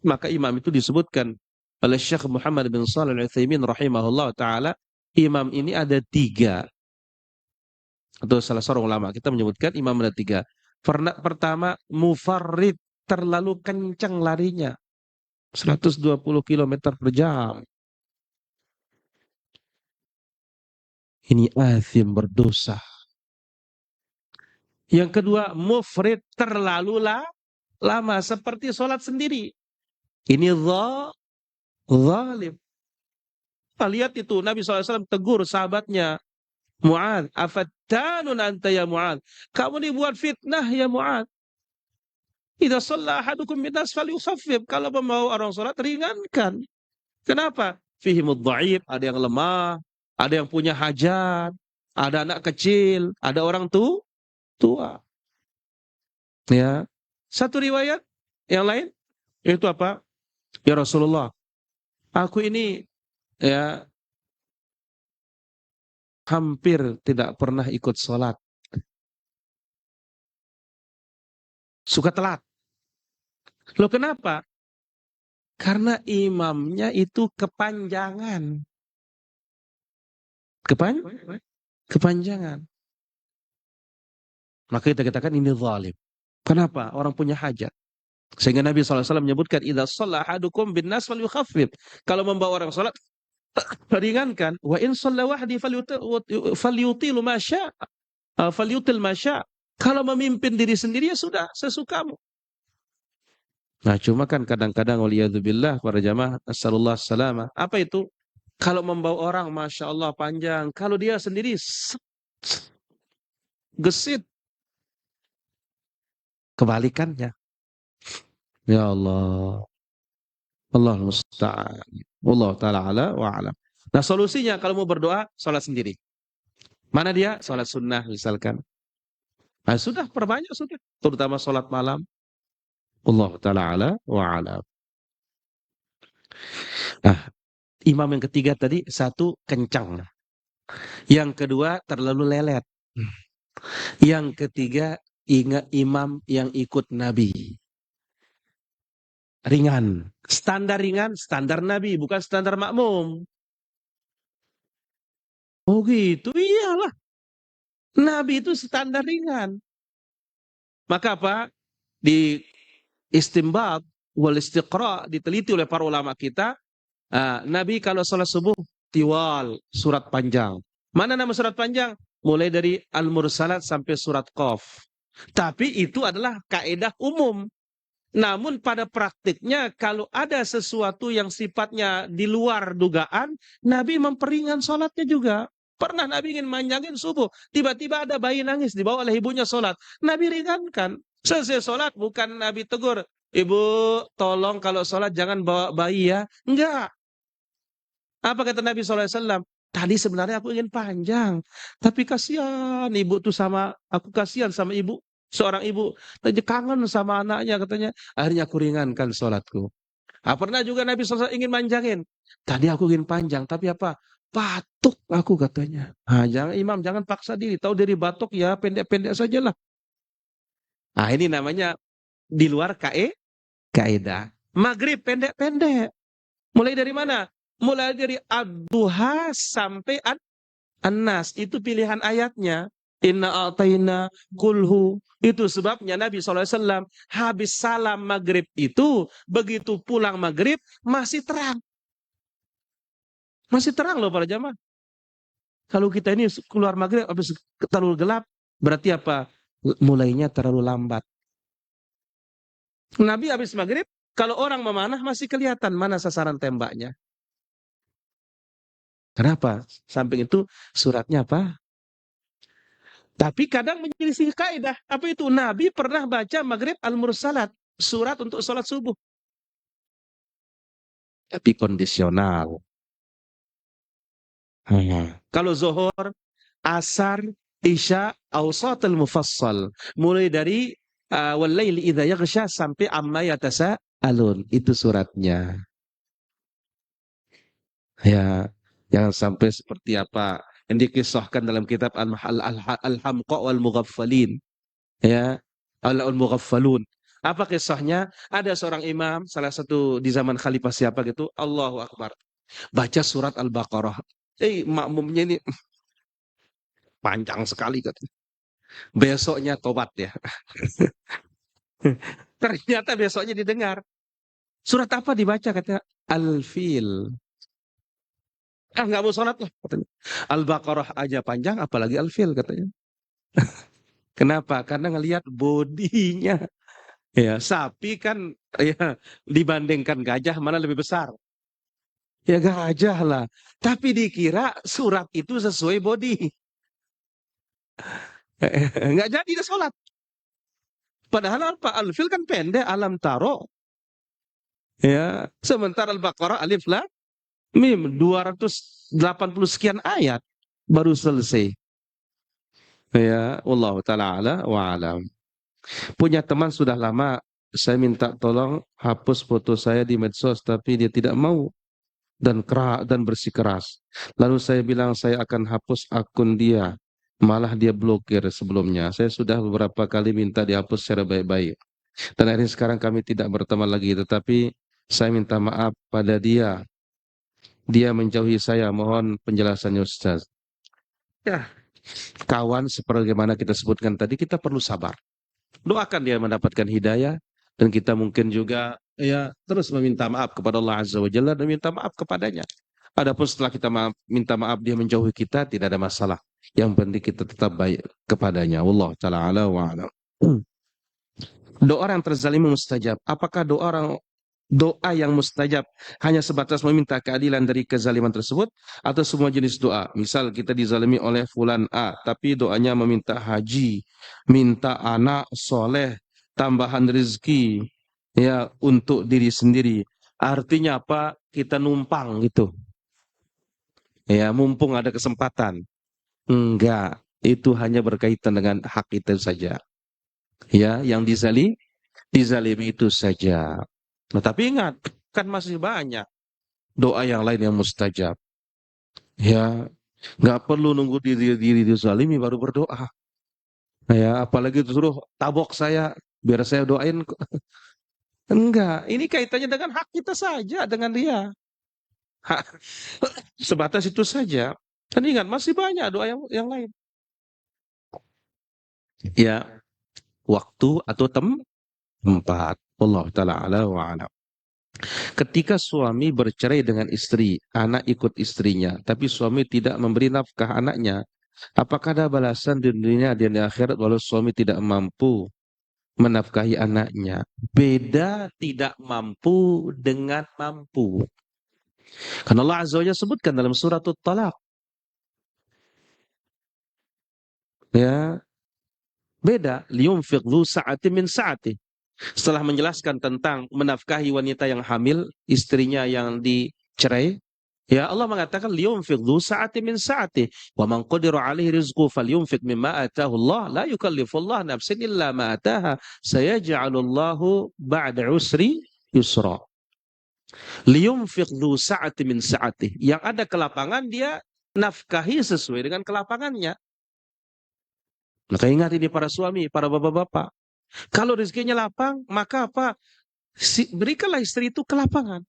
Maka imam itu disebutkan oleh Syekh Muhammad bin Shalih Al-Utsaimin rahimahullah ta'ala, imam ini ada 3. Atau salah seorang ulama kita menyebutkan imam ada 3. Pertama, mufarrid, terlalu kencang larinya. 120 km per jam. Ini athim, berdosa. Yang kedua, mufrid, terlalu lama, seperti sholat sendiri. Ini zalim. Lihat itu, Nabi SAW tegur sahabatnya, Mu'adz, afattanun anta ya Mu'adz. Kamu dibuat fitnah ya Mu'adz. Idza shalla ahadukum min nas falyukhaffif. Kalau membawa orang sholat, ringankan. Kenapa? Fihimud dhaif, ada yang lemah, ada yang punya hajat, ada anak kecil, ada orang tua. Ya. Satu riwayat yang lain itu apa? Ya Rasulullah, aku ini ya hampir tidak pernah ikut sholat. Suka telat. Loh kenapa? Karena imamnya itu kepanjangan. Kepanjangan. Maka kita katakan ini zalim. Kenapa? Orang punya hajat. Sehingga Nabi SAW menyebutkan, idza shalla ahadukum bin nas falyukhaffif. Kalau membawa orang salat, ringankan. Wa in shalla wahdi falyutilu ma syaa. Falyutil ma syaa. Kalau memimpin diri sendiri ya sudah, sesukamu. Nah, cuma kan kadang-kadang waliyadzubillah para jamaah, nasallallahu salama. Apa itu? Kalau membawa orang, Masya Allah panjang. Kalau dia sendiri gesit. Kebalikannya. Ya Allah. Allah musta'an. Allah ta'ala ala wa alam. Nah solusinya kalau mau berdoa, sholat sendiri. Mana dia? Sholat sunnah misalkan. Nah sudah, perbanyak sudah. Terutama sholat malam. Allah ta'ala ala wa alam. Nah, imam yang ketiga tadi, 1 kencang. Yang kedua terlalu lelet. Yang ketiga, ingat imam yang ikut Nabi. Ringan. Standar ringan, standar Nabi, bukan standar makmum. Oh gitu, iyalah. Nabi itu standar ringan. Maka apa? Di istinbat wal istiqra, diteliti oleh para ulama kita, Nabi kalau sholat subuh tiwal, surat panjang. Mana nama surat panjang? Mulai dari Al-Mursalat sampai surat Qaf. Tapi itu adalah kaidah umum. Namun pada praktiknya kalau ada sesuatu yang sifatnya di luar dugaan, Nabi memperingan sholatnya juga. Pernah Nabi ingin manjangin subuh, tiba-tiba ada bayi nangis dibawa oleh ibunya sholat. Nabi ringankan. Selesai sholat bukan Nabi tegur, ibu tolong kalau sholat jangan bawa bayi ya. Enggak. Apa kata Nabi SAW? Tadi sebenarnya aku ingin panjang, tapi kasihan ibu tuh sama, aku kasihan sama ibu. Seorang ibu tadi kangen sama anaknya katanya. Akhirnya aku ringankan sholatku. Pernah juga Nabi SAW ingin manjangin. Tadi aku ingin panjang, tapi apa? Batuk aku katanya. Jangan imam, jangan paksa diri. Tahu dari batuk ya pendek-pendek sajalah. Ini namanya di luar kaidah. Maghrib pendek-pendek. Mulai dari mana? Mulai dari ad-duha sampai an-nas. Itu pilihan ayatnya. Inna a'tayna kulhu. Itu sebabnya Nabi SAW habis salam maghrib itu, begitu pulang maghrib, masih terang. Masih terang loh para jamaah. Kalau kita ini keluar maghrib, habis terlalu gelap, berarti apa? Mulainya terlalu lambat. Nabi habis maghrib, kalau orang memanah masih kelihatan mana sasaran tembaknya. Kenapa? Samping itu suratnya apa? Tapi kadang menyelisih kaidah. Apa itu? Nabi pernah baca maghrib al-mursalat. Surat untuk sholat subuh. Tapi kondisional. Kalau zuhur, asar, isya, awsatul mufassal. Mulai dari wal-laili idza yaghsha sampai amma yatasaalun. Itu suratnya. Ya, jangan sampai seperti apa yang dikisahkan dalam kitab Al-Hamqa wal Mughaffalin. Ya, Al-Mughaffalun. Apa kisahnya? Ada seorang imam, salah satu di zaman khalifah siapa gitu, Allahu Akbar. Baca surat Al-Baqarah. Makmumnya ini panjang sekali katanya. Besoknya tobat ya. Ternyata besoknya didengar. Surat apa dibaca katanya? Al-Fil. Nggak mau sholat lah katanya. Al-Baqarah aja panjang, apalagi Al-Fil katanya. Kenapa? Karena ngelihat bodinya. Ya, sapi kan ya dibandingkan gajah mana lebih besar? Ya gajah lah. Tapi dikira surat itu sesuai body. Nggak jadi dia sholat. Padahal apa? Al-Fil kan pendek, alam taro. Ya, sementara Al-Baqarah alif lam mim 280 sekian ayat baru selesai. Ya, wallahu taala ala wa alam. Punya teman sudah lama, saya minta tolong hapus foto saya di medsos, tapi dia tidak mau dan bersikeras. Lalu saya bilang saya akan hapus akun dia, malah dia blokir sebelumnya. Saya sudah beberapa kali minta dihapus secara baik-baik. Dan akhirnya sekarang kami tidak berteman lagi, tetapi saya minta maaf pada dia. Dia menjauhi saya, mohon penjelasannya Ustaz. Ya, kawan sebagaimana kita sebutkan tadi, kita perlu sabar. Doakan dia mendapatkan hidayah, dan kita mungkin juga ya terus meminta maaf kepada Allah Azza wa Jalla dan minta maaf kepadanya. Adapun setelah kita minta maaf dia menjauhi kita, tidak ada masalah. Yang penting kita tetap baik kepadanya. Wallahu taala ala wa alam. Doa orang terzalimi mustajab. Apakah doa yang mustajab hanya sebatas meminta keadilan dari kezaliman tersebut, atau semua jenis doa? Misal kita dizalimi oleh fulan A, tapi doanya meminta haji, minta anak soleh, tambahan rezeki ya untuk diri sendiri. Artinya apa? Kita numpang gitu. Ya, mumpung ada kesempatan. Enggak, itu hanya berkaitan dengan hak itu saja. Ya, yang dizalimi itu saja. Nah, tapi ingat, kan masih banyak doa yang lain yang mustajab. Ya, nggak perlu nunggu diri dizalimi baru berdoa. Ya, apalagi disuruh tabok saya, biar saya doain. Enggak, ini kaitannya dengan hak kita saja, dengan dia. Hak, sebatas itu saja. Dan ingat, masih banyak doa yang lain. Ya, waktu atau tempat. Allah Ta'ala ala wa alam. Ketika suami bercerai dengan istri, anak ikut istrinya, tapi suami tidak memberi nafkah anaknya, apakah ada balasan di dunia dan di akhirat walau suami tidak mampu menafkahi anaknya? Beda tidak mampu dengan mampu. Karena Allah Azza wa Jalla sebutkan dalam surat At-Talaq. Ya, beda. Liyunfiq dzu sa'atin min sa'ati. Setelah menjelaskan tentang menafkahi wanita yang hamil, istrinya yang dicerai, ya Allah mengatakan liyunfiq dzu sa'atin min sa'ati wa man qadira 'alaihi rizquhu falyunfiq mimma ataahu Allah la yukallifullahu nafsan illa ma ataaha sayaj'alullahu ba'da usri yusra. Liyunfiq dzu sa'atin min sa'ati. Yang ada kelapangan dia nafkahi sesuai dengan kelapangannya. Maka ingat ini para suami, para bapak-bapak. Kalau rezekinya lapang, maka apa? Berikanlah istri itu kelapangan.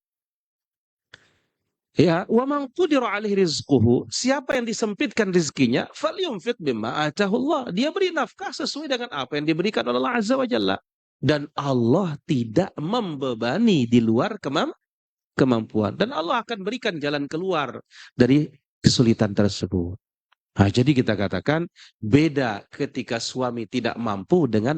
Ya, wa man qudira alaihi rizquhu, siapa yang disempitkan rezekinya, falyunfiq bimma atahullah. Dia beri nafkah sesuai dengan apa yang diberikan oleh Allah Azza wa Jalla. Dan Allah tidak membebani di luar kemampuan. Dan Allah akan berikan jalan keluar dari kesulitan tersebut. Nah, jadi kita katakan beda ketika suami tidak mampu dengan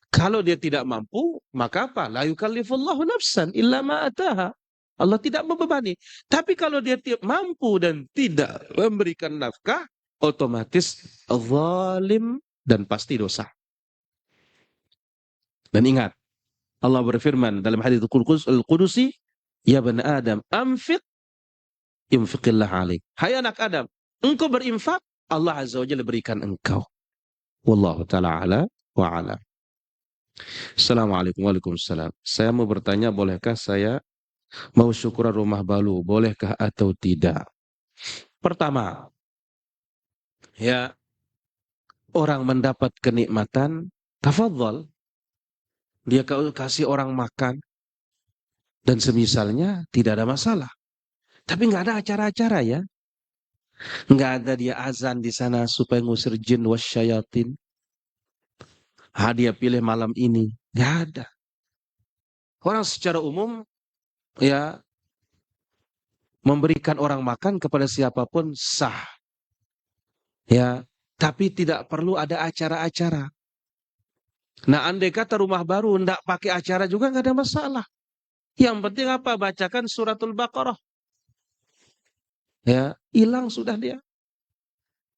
kalau dia tidak mampu, maka apa? La yukallifullahu nafsan illa ma ataha. Allah tidak membebani. Tapi kalau dia mampu dan tidak memberikan nafkah, otomatis zalim dan pasti dosa. Dan ingat, Allah berfirman dalam hadits Al-Qudusi, ya bani Adam, anfiq yunfiqillah alaik. Hai anak Adam, engkau berinfak, Allah Azza wa Jalla berikan engkau. Wallahu ta'ala ala wa ala. Assalamualaikum warahmatullahi wabarakatuh. Saya mau bertanya, bolehkah saya mau syukuran rumah baru, bolehkah atau tidak? Pertama, ya, orang mendapat kenikmatan, tafadhol. Dia kasih orang makan dan semisalnya, tidak ada masalah. Tapi nggak ada acara-acara ya. Nggak ada dia azan di sana supaya ngusir jin wasyayatin. Dia pilih malam ini. Nggak ada. Orang secara umum ya memberikan orang makan kepada siapapun sah. Ya, tapi tidak perlu ada acara-acara. Nah, andai kata rumah baru tidak pakai acara juga nggak ada masalah. Yang penting apa? Bacakan suratul Baqarah. Ya, hilang sudah dia.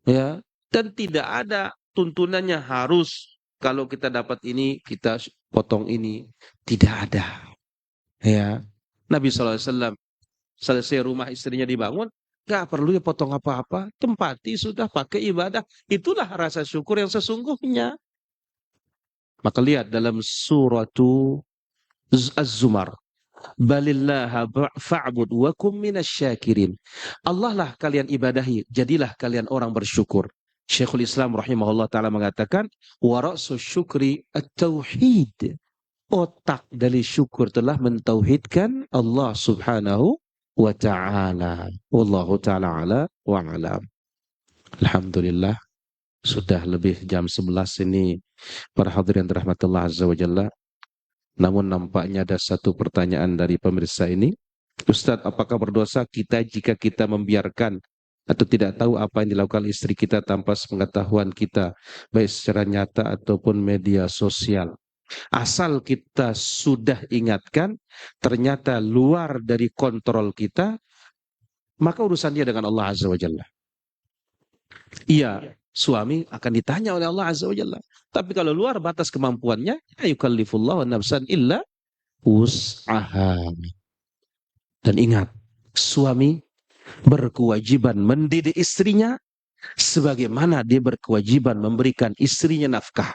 Ya, dan tidak ada tuntunannya harus kalau kita dapat ini kita potong ini. Tidak ada. Ya, Nabi SAW selesai rumah istrinya dibangun, nggak perlu ya potong apa-apa, tempati sudah pakai ibadah. Itulah rasa syukur yang sesungguhnya. Maka lihat dalam suratu Az-Zumar, balillaha fa'bud wa kum minasyakirin. Allah lah kalian ibadahi, jadilah kalian orang bersyukur. Syekhul Islam rahimahullah ta'ala mengatakan, wa ra'su syukri at-tauhid. Otak dari syukur telah mentauhidkan Allah subhanahu wa ta'ala. Wallahu ta'ala ala wa alam. Alhamdulillah, sudah lebih jam 11 ini para hadirin rahmatullah azza wa jalla. Namun nampaknya ada satu pertanyaan dari pemirsa ini. Ustadz, apakah berdosa kita jika kita membiarkan atau tidak tahu apa yang dilakukan istri kita tanpa sepengetahuan kita, baik secara nyata ataupun media sosial? Asal kita sudah ingatkan, ternyata luar dari kontrol kita, maka urusannya dengan Allah Azza wa Jalla. Iya, suami akan ditanya oleh Allah Azza wa Jalla. Tapi kalau luar batas kemampuannya, ayukallifullahu nafsan illa wus'aha. Dan ingat, suami berkewajiban mendidik istrinya sebagaimana dia berkewajiban memberikan istrinya nafkah.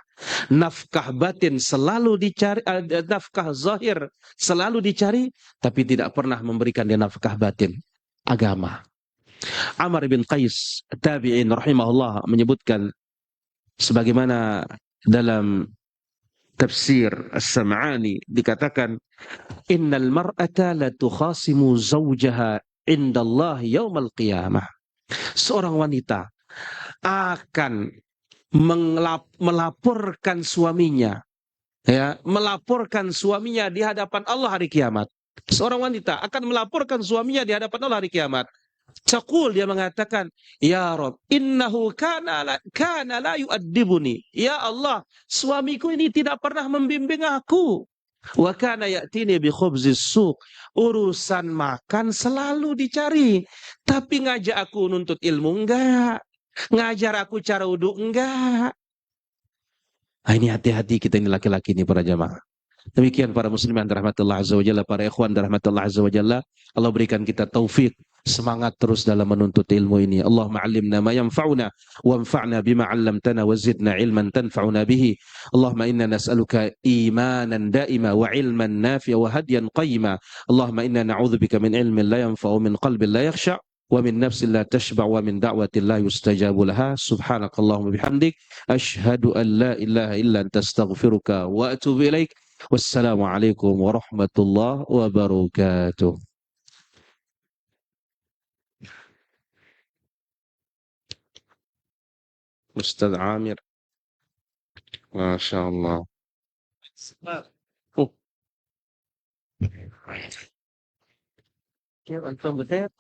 Nafkah batin selalu dicari, nafkah zahir selalu dicari, tapi tidak pernah memberikan dia nafkah batin, agama. Amr bin Qais tabi'in rahimahullah menyebutkan sebagaimana dalam tafsir As-Sam'ani dikatakan, innal mar'ata la tukhasimu zawjaha indallahi yaumal qiyamah. Seorang wanita akan melaporkan suaminya, ya, melaporkan suaminya di hadapan Allah hari kiamat. Seorang wanita akan melaporkan suaminya di hadapan Allah hari kiamat. Cakul, dia mengatakan, ya Rob, innahu kana la yu'addibuni. Ya Allah, suamiku ini tidak pernah membimbing aku. Wa kana ya'tini bi khubzis suq. Urusan makan selalu dicari, tapi ngajak aku nuntut ilmu enggak. Ngajar aku cara wudhu enggak. Nah, ini hati-hati kita ini laki-laki ini para jamaah. Demikian para muslimin rahmatullah azza wa jalla, para ikhwan rahmatullah azza wa jalla. Allah berikan kita taufik, semangat terus dalam menuntut ilmu ini. Allahumma 'allimna ma yanfa'una wanfa'na bima 'allamtana wa zidna 'ilman tanfa'una bihi. Allahumma inna nas'aluka imanan da'ima wa 'ilman nafi'a wa hadiyan qayyima. Allahumma inna na'udzubika min 'ilmin la yanfa'u min qalbin la yakhsha' wa min nafsin la tashba' wa min da'watin la yustajabu laha. Subhanakallahumma bihamdik asyhadu an la ilaha illa anta astaghfiruka wa atubu ilaik. Wassalamualaikum warahmatullahi wabarakatuh. Ustaz Amir. Masya Allah. Oh, كيف أنتم بخير؟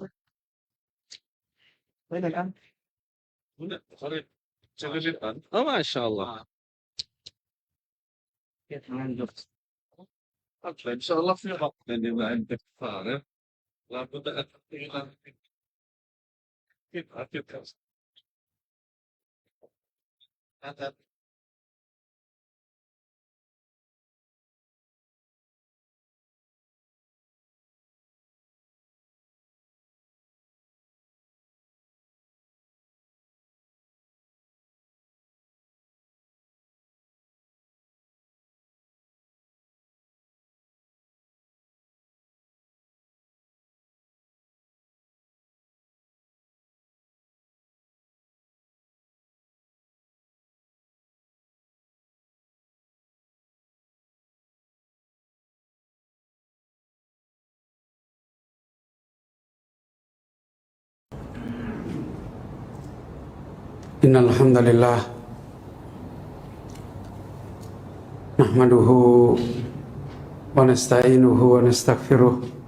وين الآن؟ ما شاء الله. كيف عندك؟ إن شاء الله في وقت لأني ما عندك فارغ لابد أن تقيل كيف هذا. إن الحمد لله نحمده ونستعينه ونستغفره